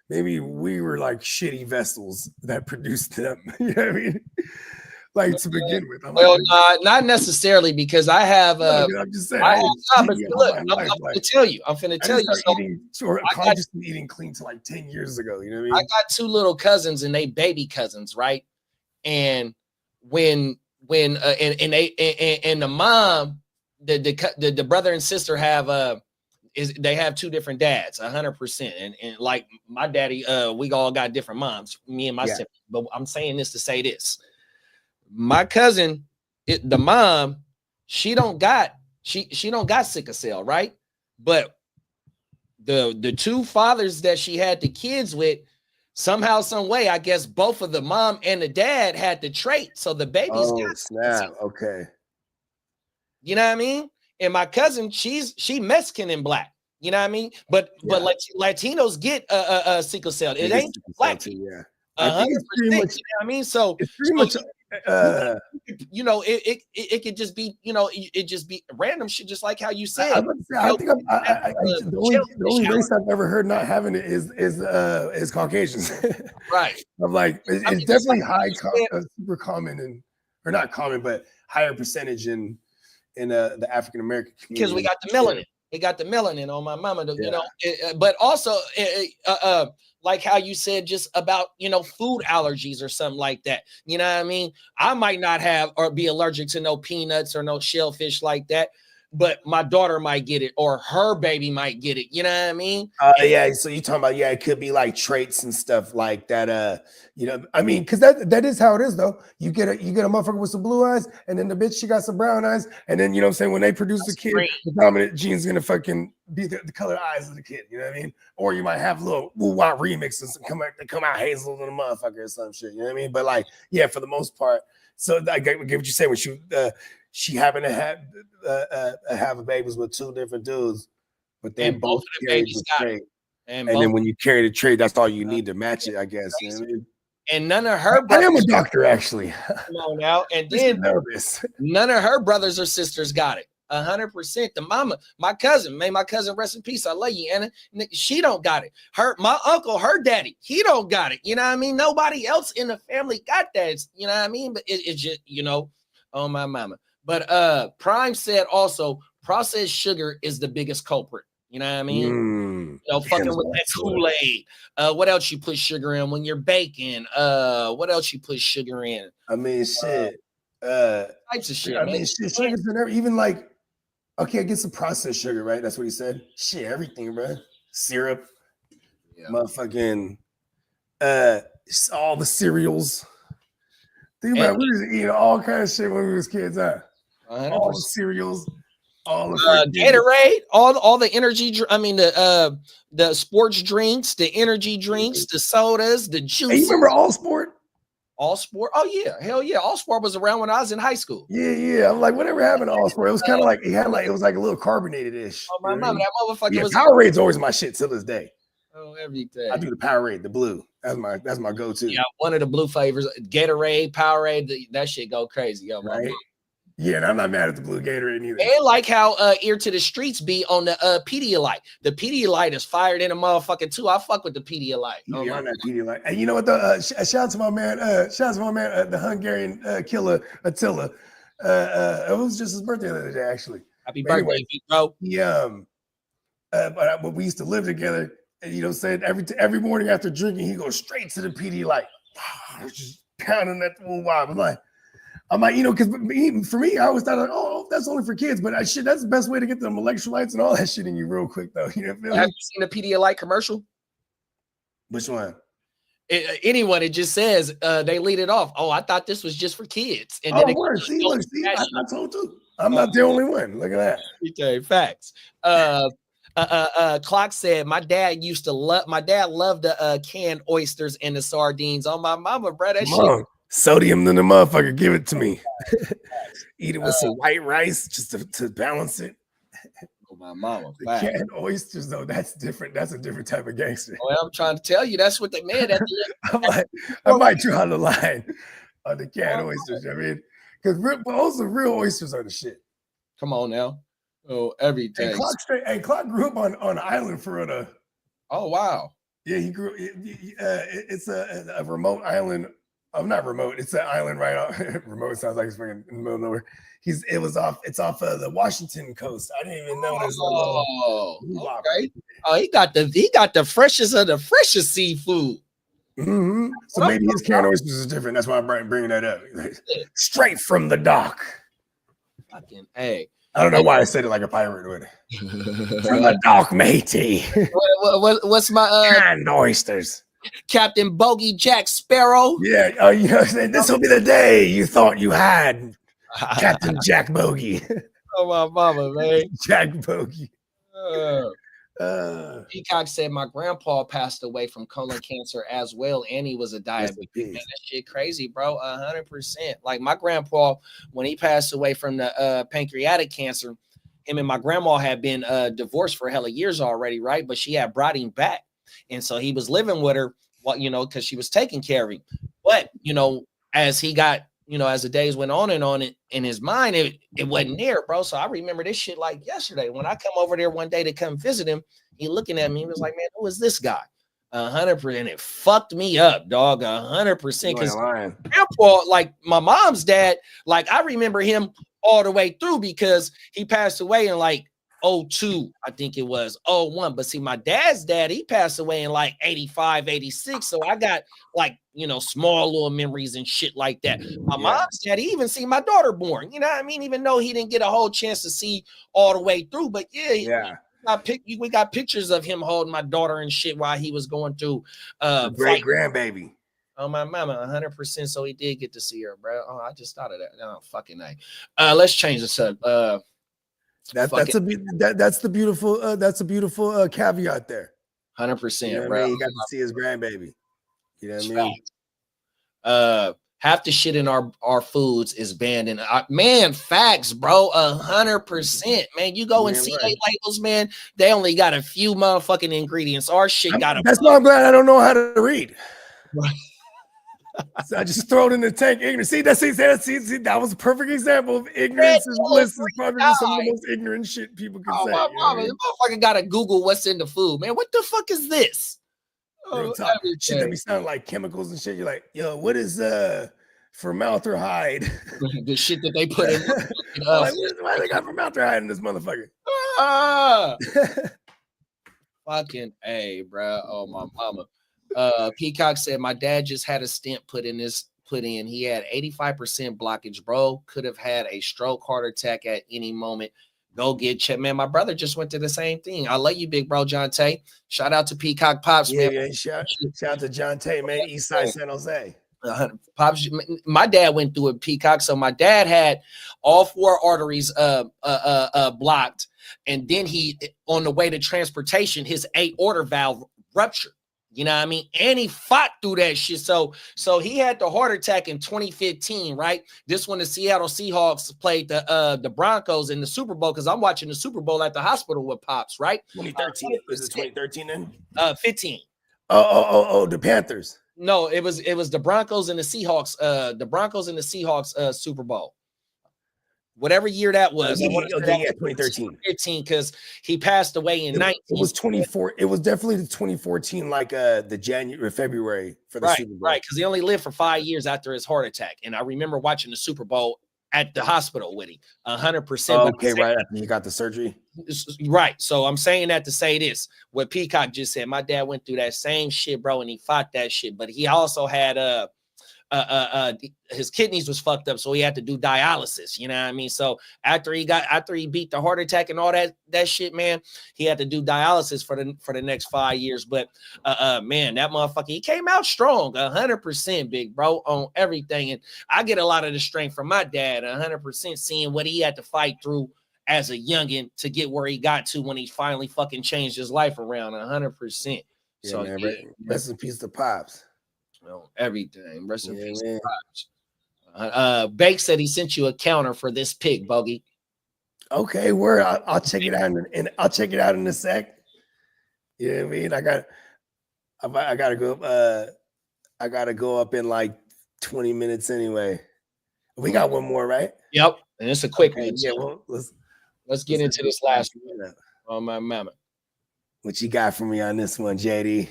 maybe we were like shitty vessels that produced them. You know what I mean? Like to begin with. Well, not necessarily because I have. I'm just saying. I'm finna tell you. I'm finna tell you. Consciously eating clean to like 10 years ago. You know what I mean? I got two little cousins and they baby cousins, right? And when the mom, the brother and sister have they have two different dads, 100%. And like my daddy, we all got different moms, me and my sister. But I'm saying this to say this. My cousin, the mom, she don't got sickle cell, right? But the two fathers that she had the kids with, somehow, some way, I guess both of the mom and the dad had the trait. So the babies got snap. Okay. You know what I mean? And my cousin, she Mexican and black. You know what I mean? But like Latinos get sickle cell. It ain't black. Yeah. 100%. You know what I mean? So it's pretty much. You know, it could just be, you know, it just be random shit, just like how you said. I think the only race I've ever heard not having it is Caucasians. Right. I'm like, it's definitely super common or not common, but higher percentage in the African American community. Because we got the melanin. We got the melanin on my mama, you know. But also, like how you said, just about, you know, food allergies or something like that. You know what I mean? I might not have or be allergic to no peanuts or no shellfish like that, but my daughter might get it or her baby might get it. You know what I mean? Yeah. So you talking about, it could be like traits and stuff like that. You know, I mean, because that is how it is though. You get a motherfucker with some blue eyes, and then the bitch, she got some brown eyes, and then, you know what I'm saying, when they produce the kid, the dominant gene's gonna fucking be the color eyes of the kid. You know what I mean? Or you might have little woo-wah remixes and come out hazel and a motherfucker or some shit. You know what I mean? But like, yeah, for the most part. So I get what you say when she happened to have a babies with two different dudes, but they both of the babies got it. And then when you carry the trait, that's all you need to match it, I guess. You know what I mean? And none of her brothers, I am a doctor, actually. Come on now. And then none of her brothers or sisters got it. 100%. The mama, my cousin, may my cousin rest in peace. I love you, Anna. She don't got it. My uncle, her daddy, he don't got it. You know what I mean? Nobody else in the family got that. You know what I mean? But it's just, you know, oh my mama. But Prime said also processed sugar is the biggest culprit. You know what I mean? You know, fucking with that Kool-Aid. What else you put sugar in when you're baking? What else you put sugar in? I mean, shit. Types of shit. I mean, shit. Sugars in even like, okay, get some processed sugar, right? That's what he said. Shit, everything, bro. Syrup, motherfucking, all the cereals. Think about it, we was eating all kinds of shit when we was kids, huh? All the cereals. All the Gatorade, all the energy. I mean, the sports drinks, the energy drinks, the sodas, the juice. Hey, you remember All Sport? All Sport? Oh yeah, hell yeah! All Sport was around when I was in high school. Yeah. I'm like, whatever happened to All Sport? It was kind of like it was like a little carbonated-ish. Oh my mom, that motherfucker was. Powerade's always my shit till this day. Oh, every day. I do the Powerade, the blue. That's my go-to. Yeah, one of the blue flavors, Gatorade, Powerade. That shit go crazy, yo, right? Yeah, and I'm not mad at the blue Gatorade either. And like how Ear to the Streets be on the Pedialyte. The Pedialyte is fired in a motherfucker too. I fuck with the Pedialyte. Yeah, on that Pedialyte. And you know what? Shout out to my man. The Hungarian killer Attila. It was just his birthday the other day, actually. Happy birthday, bro. But we used to live together, and you know, saying every morning after drinking, he goes straight to the Pedialyte, just pounding that little wild. I'm like, you know, because for me, I always thought, like, oh, that's only for kids, but that's the best way to get them electrolytes and all that shit in you real quick, though. You know, have you seen the Pedialyte commercial? Which one? Anyone, it just says they lead it off. Oh, I thought this was just for kids. And then I told you. I'm not the only one. Look at that. Okay, facts. Clock said my dad loved the canned oysters and the sardines. On my mama, bro. That shit. Sodium in the motherfucker. Give it to me. Eat it with some white rice just to balance it. Oh, my mama. The canned oysters, though, that's different. That's a different type of gangster. Well, I'm trying to tell you, that's what they made. I might draw the line on the canned oysters. I mean, because also real oysters are the shit. Come on now. Oh, every day. Clark grew up on an island for real. Oh, wow. Yeah, he grew. It's a remote island. Not remote. It's an island right off. Remote sounds like it's fucking in the middle of nowhere. It's off of the Washington coast. I didn't even know this. Okay. Oh, he got the freshest of the freshest seafood. Mm-hmm. So maybe his canned oysters is different. That's why I'm bringing that up. Straight from the dock. Fucking hey. I don't know why I said it like a pirate would. From the dock, matey. What's my canned oysters? Captain Bogey Jack Sparrow. Yeah, you know what I'm saying? This will be the day you thought you had Captain Jack Bogey. Oh, my mama, man. Jack Bogey. Peacock said my grandpa passed away from colon cancer as well, and he was a diabetic. Man, that shit crazy, bro. 100%. Like my grandpa, when he passed away from the pancreatic cancer, him and my grandma had been divorced for hella years already, right? But she had brought him back. And so he was living with her, because she was taking care of him. But, as he got, as the days went on in his mind, it wasn't there, bro. So I remember this shit like yesterday. When I come over there one day to come visit him, he looking at me, he was like, man, who is this guy? 100%. It fucked me up, dog. 100%. Because grandpa, like my mom's dad, like I remember him all the way through because he passed away in like 02, I think it was 01. But see, my dad's dad, he passed away in like 85, 86. So I got like, small little memories and shit like that. My mom's dad, he even seen my daughter born. You know what I mean? Even though he didn't get a whole chance to see all the way through. But we got pictures of him holding my daughter and shit while he was going through great grandbaby. Oh, my mama, 100%. So he did get to see her, bro. Oh, I just thought of that. No, fucking A. Let's change this up. That's a beautiful caveat there. 100%, bro. You got to see his grandbaby. You know what I mean? Half the shit in our foods is banned. And man, facts, bro. 100%. Man, you go and see labels, man. They only got a few motherfucking ingredients. Our shit got. That's why I'm glad I don't know how to read. Right. So I just throw it in the tank. Ignorant. See, that was a perfect example of ignorance. Is probably some of the most ignorant shit people can say. My mama, the motherfucker gotta Google what's in the food, man. What the fuck is this? Shit that be sounding like chemicals and shit. You're like, yo, what is formaldehyde? The shit that they put in. Like, why they got formaldehyde in this motherfucker? Fucking A, bro. Oh, my mama. Peacock said my dad just had a stent put in. He had 85% blockage, bro. Could have had a stroke, heart attack at any moment. Go get checked, man. My brother just went to the same thing. I love you, big bro, John Tay. Shout out to Peacock Pops, man. Yeah, shout out to John Tay, man. East Side San Jose. Pops, my dad went through a Peacock, so my dad had all 4 arteries blocked, and then he, on the way to transportation, his aorta valve ruptured. You know what I mean? And he fought through that shit. So he had the heart attack in 2015, right? This when the Seattle Seahawks played the Broncos in the Super Bowl, because I'm watching the Super Bowl at the hospital with Pops, right? 2013. Was it 2013 then? 15. Oh, the Panthers. No, it was the Broncos and the Seahawks. The Broncos and the Seahawks Super Bowl. whatever year that was. Yeah, 2013. 15, because he passed away in 19. It was 24. It was definitely the 2014, like the January or February for the Super Bowl. Right, because he only lived for 5 years after his heart attack. And I remember watching the Super Bowl at the hospital with him, 100%. Okay, right after he got the surgery. Right. So I'm saying that to say this. What Peacock just said, my dad went through that same shit, bro, and he fought that shit. But he also had his kidneys was fucked up, so he had to do dialysis. You know what I mean? So after he beat the heart attack and all that shit, man, he had to do dialysis for the next 5 years. But man, that motherfucker, he came out strong, 100%, big bro, on everything. And I get a lot of the strength from my dad, 100%, seeing what he had to fight through as a youngin to get where he got to when he finally fucking changed his life around, 100%. Yeah, So man, rest in peace to Pops. Everything. Rest in peace. Bake said he sent you a counter for this pick, Bogey. Okay, I'll check it out and I'll check it out in a sec. You know what I mean? I gotta go up. I gotta go up in like 20 minutes anyway. We got one more, right? Yep, and it's a quick one. Yeah, well, let's get into this last one. Oh my mama. What you got for me on this one, JD?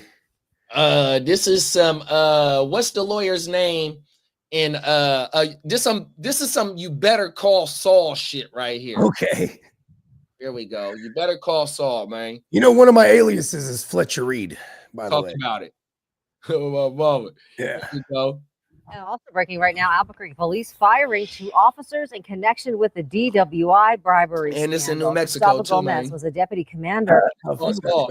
This is some what's the lawyer's name? And this is some you better call Saul shit right here. Okay. Here we go. You better call Saul, man. You know, one of my aliases is Fletcher Reed, by the way. Talk about it. Oh my mama. Yeah. Here we go. And also breaking right now, Albuquerque police firing 2 officers in connection with the DWI bribery. And it's in scandal. New Mexico Gustavo too, Gomez man. was a deputy commander. He oversaw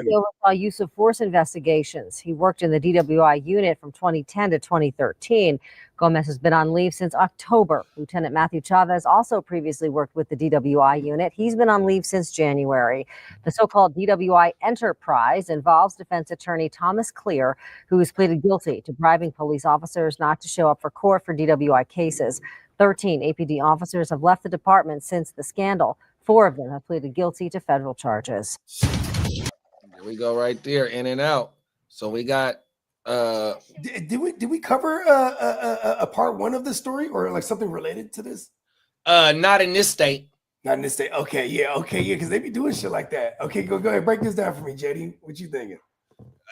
use of force investigations. He worked in the DWI unit from 2010 to 2013. Gomez has been on leave since October. Lieutenant Matthew Chavez also previously worked with the DWI unit. He's been on leave since January. The so-called DWI enterprise involves defense attorney Thomas Clear, who has pleaded guilty to bribing police officers not to show up for court for DWI cases. 13 APD officers have left the department since the scandal. 4 of them have pleaded guilty to federal charges. There we go right there, in and out. So we got did we cover a part 1 of the story or like something related to this? Not in this state. Not in this state. Okay, yeah, because they be doing shit like that. Okay, go ahead, break this down for me, JD. What you thinking?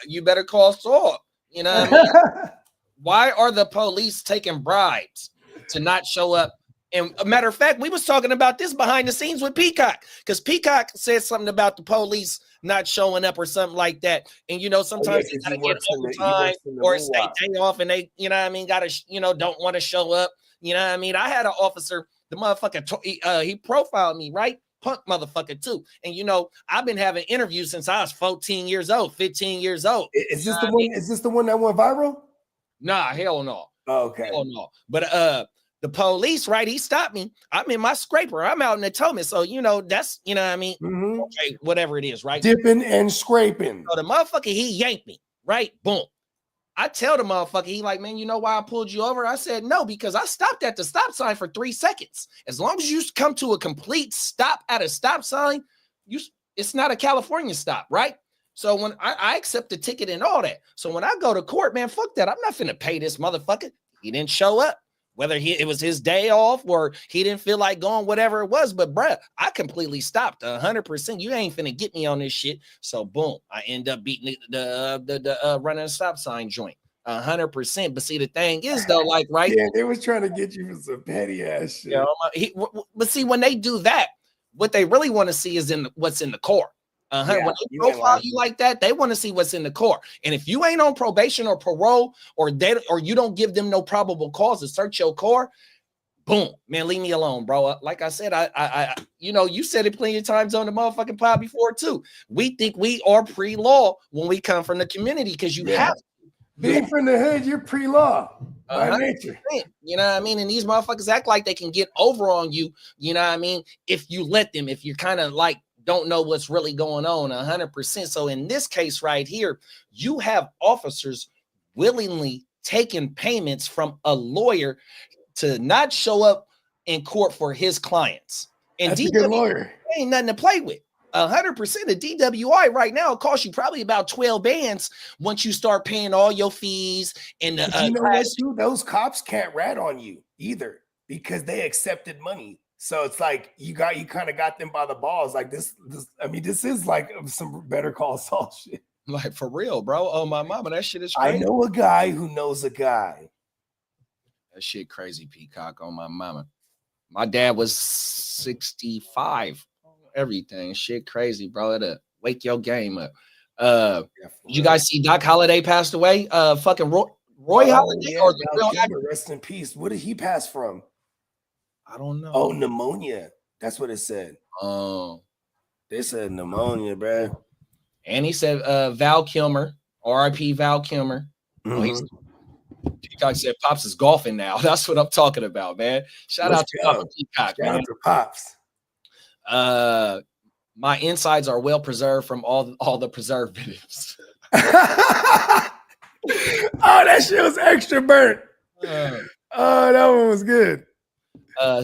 You better call Saul. You know what I mean? Why are the police taking bribes to not show up? And a matter of fact, we was talking about this behind the scenes with Peacock, because Peacock said something about the police not showing up or something like that. And you know, sometimes they gotta get overtime or it's their day off, and they, you know what I mean, gotta, you know, don't want to show up. You know what I mean? I had an officer, the motherfucker, he profiled me, right? Punk motherfucker too. And you know, I've been having interviews since I was 14 years old, 15 years old. Is this the one? Is this the one that went viral? Nah, hell no. Oh, okay. Hell no. But the police, right? He stopped me. I'm in my scraper. I'm out in the Potomac. So, you know, that's, you know what I mean? Mm-hmm. Okay, whatever it is, right? Dipping and scraping. So the motherfucker, he yanked me, right? Boom. I tell the motherfucker, he like, man, you know why I pulled you over? I said, no, because I stopped at the stop sign for 3 seconds. As long as you come to a complete stop at a stop sign, it's not a California stop, right? So when I accept the ticket and all that. So when I go to court, man, fuck that. I'm not finna pay this motherfucker. He didn't show up. Whether it was his day off or he didn't feel like going, whatever it was. But bruh, I completely stopped 100%. You ain't finna get me on this shit. So boom, I end up beating the running a stop sign joint 100%. But see, the thing is though, like, right? Yeah, they was trying to get you for some petty ass shit. You know, but see, when they do that, what they really want to see is what's in the core. When they profile you like that, they want to see what's in the core. And if you ain't on probation or parole, or you don't give them no probable cause to search your core, boom, man, leave me alone, bro. Like I said, I you know, you said it plenty of times on the motherfucking pod before too. We think we are pre-law when we come from the community, because you have to. Being from the hood, you're pre-law by nature. You know what I mean? And these motherfuckers act like they can get over on you. You know what I mean? If you let them, if you're kind of like don't know what's really going on 100%. So in this case right here, you have officers willingly taking payments from a lawyer to not show up in court for his clients. And that's a good lawyer. Ain't nothing to play with. 100% of DWI right now costs you probably about 12 bands once you start paying all your fees. And you know what, too? Those cops can't rat on you either, because they accepted money. So it's like you kind of got them by the balls. Like this. I mean, this is like some Better Call Saul shit. Like for real, bro. Oh my mama, that shit is crazy. I know a guy who knows a guy. That shit crazy, Peacock. On my mama. My dad was 65. Everything shit crazy, bro. It'll wake your game up. You guys see Doc Holliday passed away? Fucking Roy Holliday, yeah, or the real actor? rest in peace. What did he pass from? I don't know. Oh, pneumonia. That's what it said. Oh, they said pneumonia, bro. And he said Val Kilmer, R.I.P. Val Kilmer. Peacock said Pops is golfing now. That's what I'm talking about, man. Shout out to Papa Peacock, man. Shout out to Pops. My insides are well preserved from all the preservatives. Oh, that shit was extra burnt. Oh, that one was good.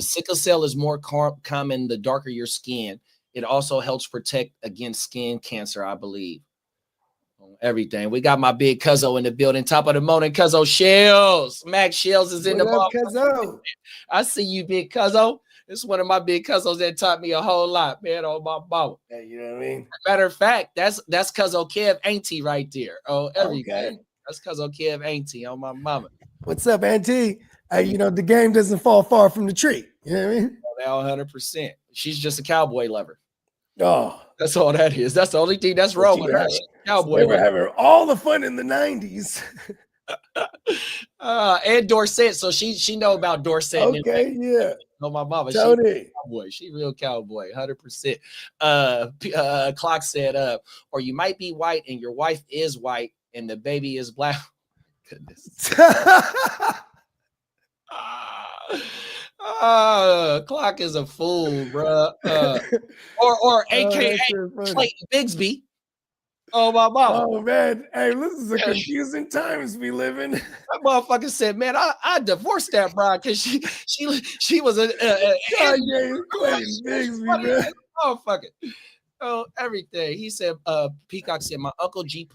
Sickle cell is more common the darker your skin. It also helps protect against skin cancer, I believe. Everything. We got my big cuzzo in the building. Top of the morning, cuzzo Shells. Max Shells is in the ball. I see you, big cuzzo. This is one of my big cousins that taught me a whole lot, man. On my mama. Hey, you know what I mean? Matter of fact, that's cuzzo Kev Auntie right there. Oh, everything. Okay. That's cuzzo Kev Auntie on my mama. What's up, Auntie? You know, the game doesn't fall far from the tree. You know what I mean? Now 100%. She's just a cowboy lover. Oh, that's all that is. That's the only thing that's wrong with her. She's a cowboy. We were having all the fun in the 90s. And Dorset, so she know about Dorset. Okay, yeah. No, my mama. Tony. She real cowboy, 100%. Clock said, or you might be white and your wife is white and the baby is black. Goodness. Clock is a fool, bro. Or AKA Clayton Bigsby. Oh, my mama. Oh, man. Hey, this is a confusing times we live in. That motherfucker said, man, I divorced that bride because she was a Clayton Bigsby, man. Motherfucker. Oh, everything. He said, Peacock said, my Uncle G,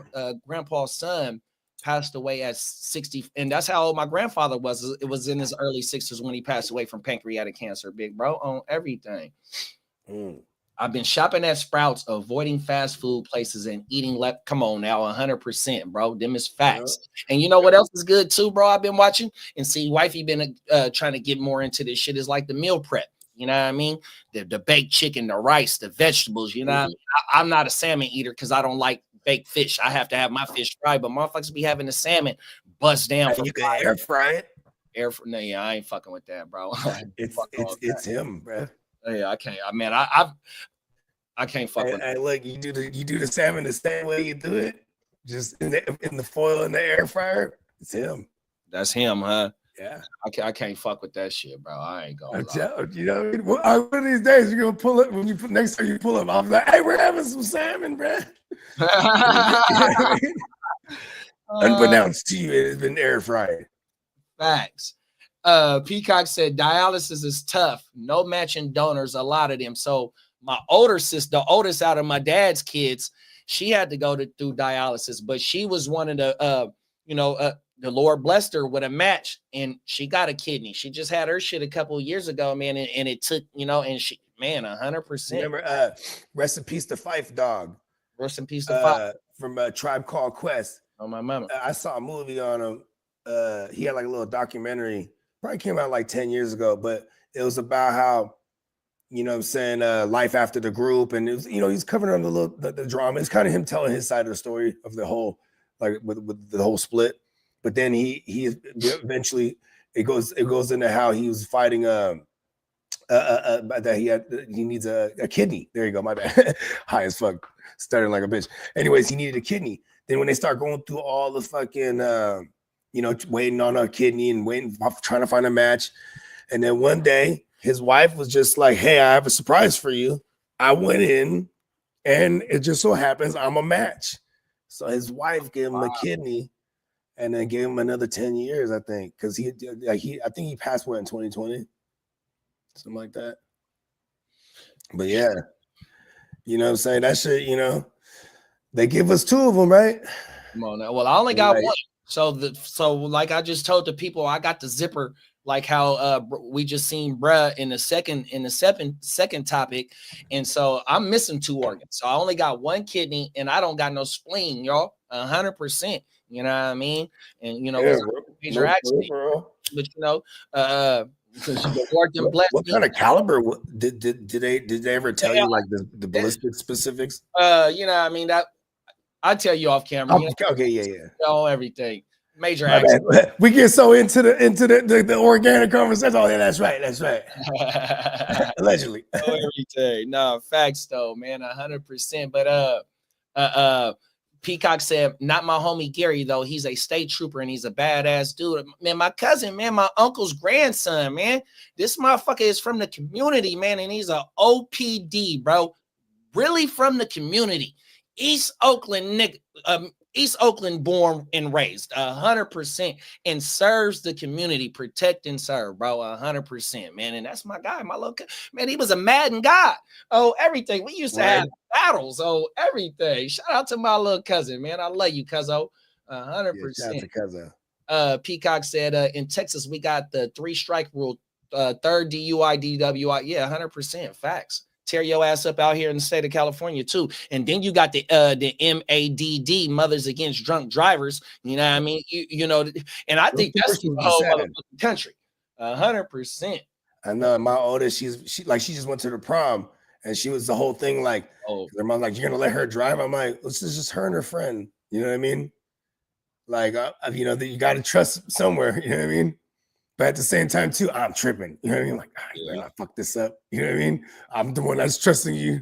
grandpa's son, passed away at 60, and that's how old my grandfather was. It was in his early 60s when he passed away from pancreatic cancer, big bro, on everything. I've been shopping at Sprouts, avoiding fast food places, and eating left. Come on now, 100%, bro. Them is facts. And you know what else is good too, bro? I've been watching and see wifey been trying to get more into this shit. Is like the meal prep. You know what I mean? The baked chicken, the rice, the vegetables. You know, what I mean? I'm not a salmon eater because I don't like baked fish. I have to have my fish fried, but motherfuckers be having the salmon bust down. You can air fry it. No, yeah, I ain't fucking with that, bro. It's him, bro. Yeah, I can't. I mean, I can't fuck with. Hey, look, you do the salmon the same way you do it, just in the foil in the air fryer. It's him. That's him, huh? Yeah. I can't fuck with that shit, bro. I ain't gonna. You know, one of these days you're gonna pull it when you next time you pull up. I'm like, hey, we're having some salmon, bro. Unbeknownst to you, it has been air fried. Facts. Peacock said dialysis is tough. No matching donors, a lot of them. So my older sister, the oldest out of my dad's kids, she had to go through dialysis, but she was one of the, the Lord blessed her with a match, and she got a kidney. She just had her shit a couple of years ago, man, and it took, and she, man, 100%. Remember, rest in peace to Fife Dog. Rest in peace to Fife. From a Tribe Called Quest. Oh, my mama. I saw a movie on him. He had like a little documentary. Probably came out like 10 years ago, but it was about how, life after the group. And it was, he's covering on the drama. It's kind of him telling his side of the story of the whole, like with the whole split. But then he eventually it goes into how he was fighting that he needs a kidney. There you go. My bad. High as fuck, stuttering like a bitch. Anyways, he needed a kidney. Then when they start going through all the fucking waiting on a kidney and trying to find a match, and then one day his wife was just like, "Hey, I have a surprise for you." I went in, and it just so happens I'm a match. So his wife gave him a kidney. And then gave him another 10 years, I think, because I think he passed away in 2020, something like that. But yeah, you know what I'm saying? That shit, they give us two of them, right? Come on now. Well, I only got one. So like I just told the people, I got the zipper, like how we just seen bruh in the second topic. And so I'm missing 2 organs. So I only got 1 kidney and I don't got no spleen, y'all. 100%. You know what I mean? And you know, Yeah, it was a major accident. But you know, the Lord them blessed what me. kind of caliber did they ever tell you, like the ballistic specifics? You know what I mean? That I'll tell you off camera. You know? Okay, yeah. Oh, everything. Major My accident. bad. We get so into the organic conversation. Oh yeah, that's right. Allegedly. Oh, everything. No, facts though, man, 100%. But Peacock said, not my homie Gary though. He's a state trooper and he's a badass dude. Man, my cousin, man, my uncle's grandson, man. This motherfucker is from the community, man, and he's a OPD, bro. Really from the community. East Oakland nigga, East Oakland born and raised 100% and serves the community, protect and serve, bro. 100%, man. And that's my guy, my little man. He was a Madden guy. Oh, everything. We used to have battles. Oh, everything. Shout out to my little cousin, man. I love you, cuzzo. 100%. Shout out to cousin. Peacock said, in Texas, we got the 3-strike rule, 3rd DUI, DWI. Yeah, 100%. Facts. Tear your ass up out here in the state of California too. And then you got the MADD, Mothers Against Drunk Drivers. You know what I mean? You know, and I think that's the whole motherfucking country. 100%. I know my oldest, she just went to the prom and she was the whole thing like, their mom's like, you're gonna let her drive? I'm like, this is just her and her friend. You know what I mean? Like, you know, that you got to trust somewhere. You know what I mean? But at the same time, too, I'm tripping. You know what I mean? Like, you better not fuck this up. You know what I mean? I'm the one that's trusting you.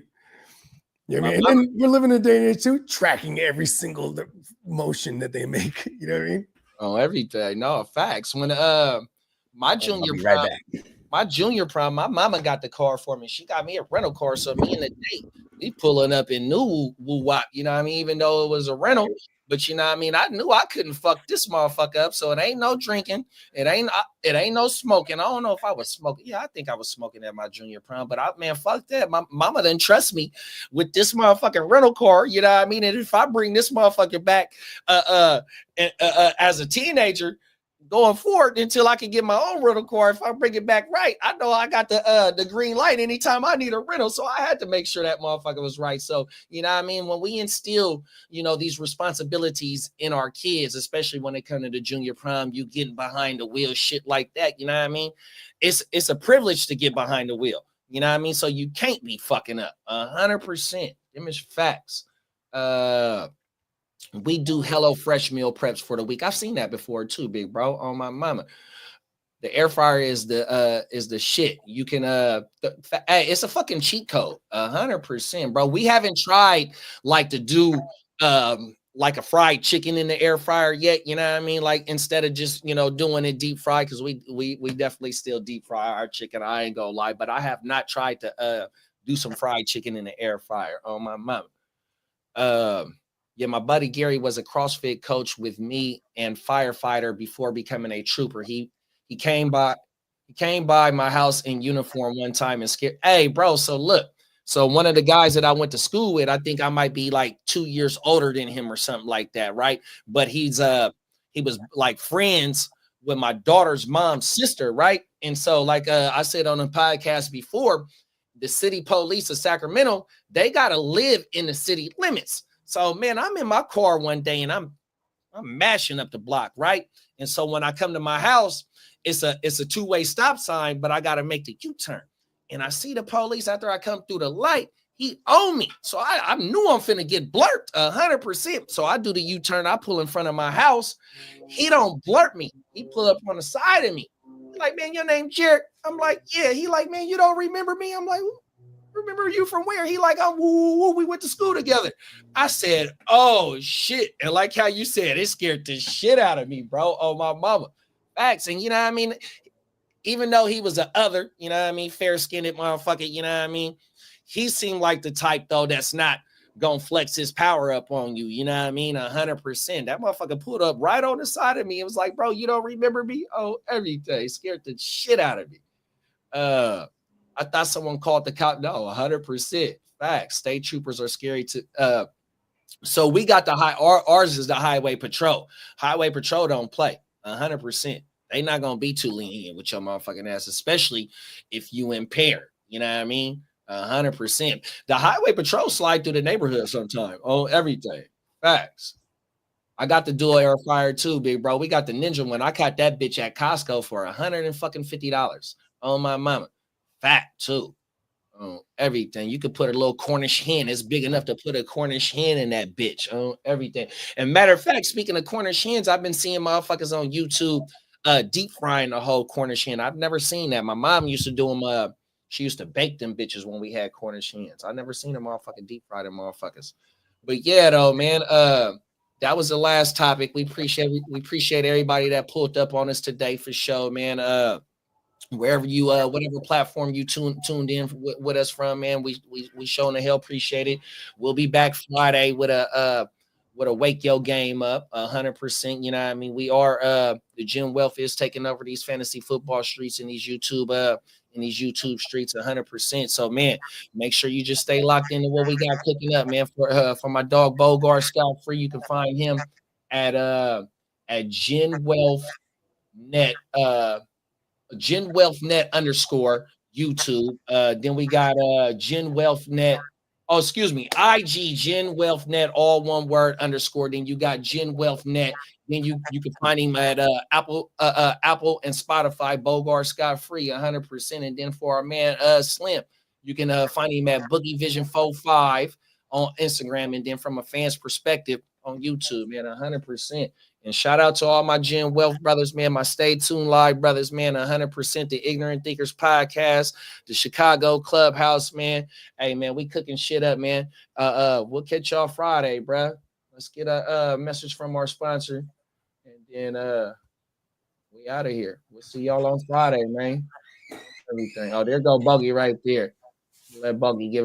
You know what I mean? And then we're living in a day and age, too, tracking every single motion that they make. You know what I mean? Oh, everything. No, facts. When my junior prom, my mama got the car for me. She got me a rental car. So me and the date, we pulling up in new woo-wop, you know what I mean? Even though it was a rental. But you know what I mean? I knew I couldn't fuck this motherfucker up. So it ain't no drinking. It ain't no smoking. I don't know if I was smoking. Yeah, I think I was smoking at my junior prom. But man, fuck that. My mama didn't trust me with this motherfucking rental car. You know what I mean? And if I bring this motherfucker back as a teenager, going forward until I can get my own rental car, if I bring it back right, I know I got the green light anytime I need a rental. So I had to make sure that motherfucker was right. So, you know what I mean? When we instill, you know, these responsibilities in our kids, especially when they come to the junior prom, you getting behind the wheel, shit like that. You know what I mean? It's a privilege to get behind the wheel. You know what I mean? So you can't be fucking up 100%. Them is facts. We do HelloFresh meal preps for the week. I've seen that before too, big bro. On my mama. The air fryer is the shit. You can hey, it's a fucking cheat code. 100%, bro. We haven't tried like to do like a fried chicken in the air fryer yet. You know what I mean? Like instead of just, you know, doing it deep fried, because we definitely still deep fry our chicken. I ain't gonna lie, but I have not tried to do some fried chicken in the air fryer on my mama. Yeah, my buddy Gary was a CrossFit coach with me and firefighter before becoming a trooper. He came by my house in uniform one time and scared. Hey, bro, so look. So one of the guys that I went to school with, I think I might be like 2 years older than him or something like that, right? But he was like friends with my daughter's mom's sister, right? And so like I said on the podcast before, the city police of Sacramento, they got to live in the city limits. So, man, I'm in my car one day and I'm mashing up the block, right? And so when I come to my house, it's a two-way stop sign, but I got to make the U-turn. And I see the police after I come through the light. He owned me. So I knew I'm finna get blurted 100%. So I do the U-turn. I pull in front of my house. He don't blurt me. He pull up on the side of me. He's like, man, your name Jared? I'm like, yeah. He like, man, you don't remember me? I'm like, remember you from where? He like, oh, we went to school together. I said, oh shit. And like how you said, it scared the shit out of me, bro. Oh, my mama. Facts. And you know what I mean? Even though he was a other, you know what I mean, fair-skinned motherfucker, you know what I mean? He seemed like the type though that's not gonna flex his power up on you, you know what I mean? 100%. That motherfucker pulled up right on the side of me. It was like, bro, you don't remember me? Oh, every day. Scared the shit out of me. I thought someone called the cop. No, 100%. Facts. State troopers are scary to So we got the ours is the highway patrol. Highway patrol don't play 100%. They not gonna be too lenient with your motherfucking ass, especially if you impaired. You know what I mean? 100%. The highway patrol slide through the neighborhood sometime on everything. Facts. I got the dual air fryer too, big bro. We got the Ninja one. I caught that bitch at Costco for $150 on my mama. Fat too. Everything. You could put a little Cornish hen. It's big enough to put a Cornish hen in that bitch. Everything. And matter of fact, speaking of Cornish hens, I've been seeing motherfuckers on YouTube deep frying the whole Cornish hen. I've never seen that. My mom used to do them. She used to bake them bitches when we had Cornish hens. I never seen them motherfucking deep fry them motherfuckers. But yeah, though, man. That was the last topic. We appreciate everybody that pulled up on us today for sure, man. Wherever you whatever platform you tuned in with us from, man, we showing the hell appreciate it. We'll be back Friday with a wake your game up 100%. You know what I mean? We are the Gym Wealth is taking over these fantasy football streets and these YouTube streets 100%. So man, make sure you just stay locked into what we got cooking up, man. For my dog Bogard Scott Free, you can find him at Gen Wealth Net Gen Wealth Net _ YouTube. Then we got Gen Wealth Net. Oh, excuse me, IG Gen Wealth Net, all one word _ Then you got Gen Wealth Net. Then you can find him at Apple and Spotify. Bogard Scott Free 100%. And then for our man Slim, you can find him at Boogie Vision 45 on Instagram. And then from a fan's perspective on YouTube, man, 100%. And shout out to all my Gen Wealth brothers, man, my Stay Tuned Live brothers, man, 100%, the Ignorant Thinkers podcast, the Chicago Clubhouse, man. Hey, man, we cooking shit up, man. We'll catch y'all Friday, bro. Let's get a message from our sponsor, and then we out of here. We'll see y'all on Friday, man. Everything. Oh, there go Buggy right there. Let Buggy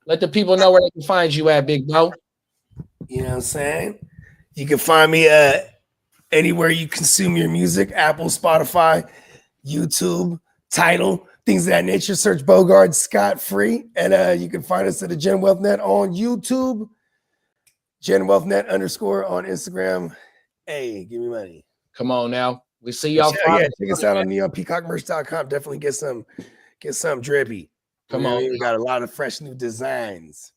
let the people know where they can find you at, big bro. You know what I'm saying? You can find me anywhere you consume your music, Apple, Spotify, YouTube, Tidal, things of that nature. Search Bogard Scott Free. And you can find us at the Gen Wealth Net on YouTube, Gen Wealth Net _ on Instagram. Hey, give me money. Come on now. We see y'all. Yeah, check us out on neonpeacockmerch.com. Definitely get some drippy. Come on. We got a lot of fresh new designs.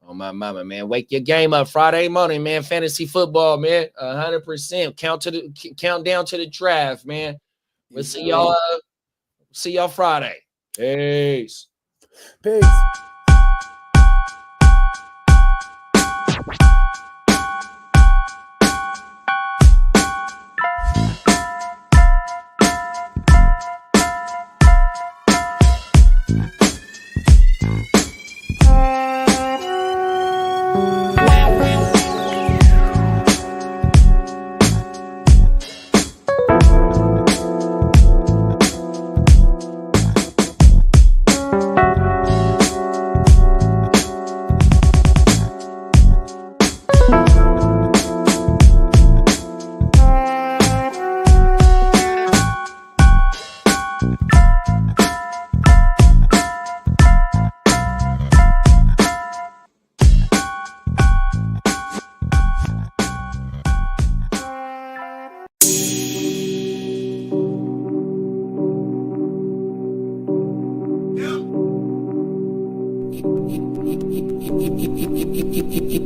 Oh, my mama, man. Wake your game up Friday morning, man. Fantasy football, man. 100%. Count down to the draft, man. We'll see y'all Friday. Peace. Peace.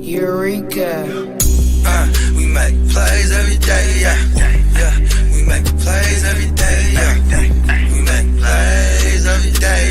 Eureka. We make plays every day, yeah. We make plays every day, yeah. We make plays every day,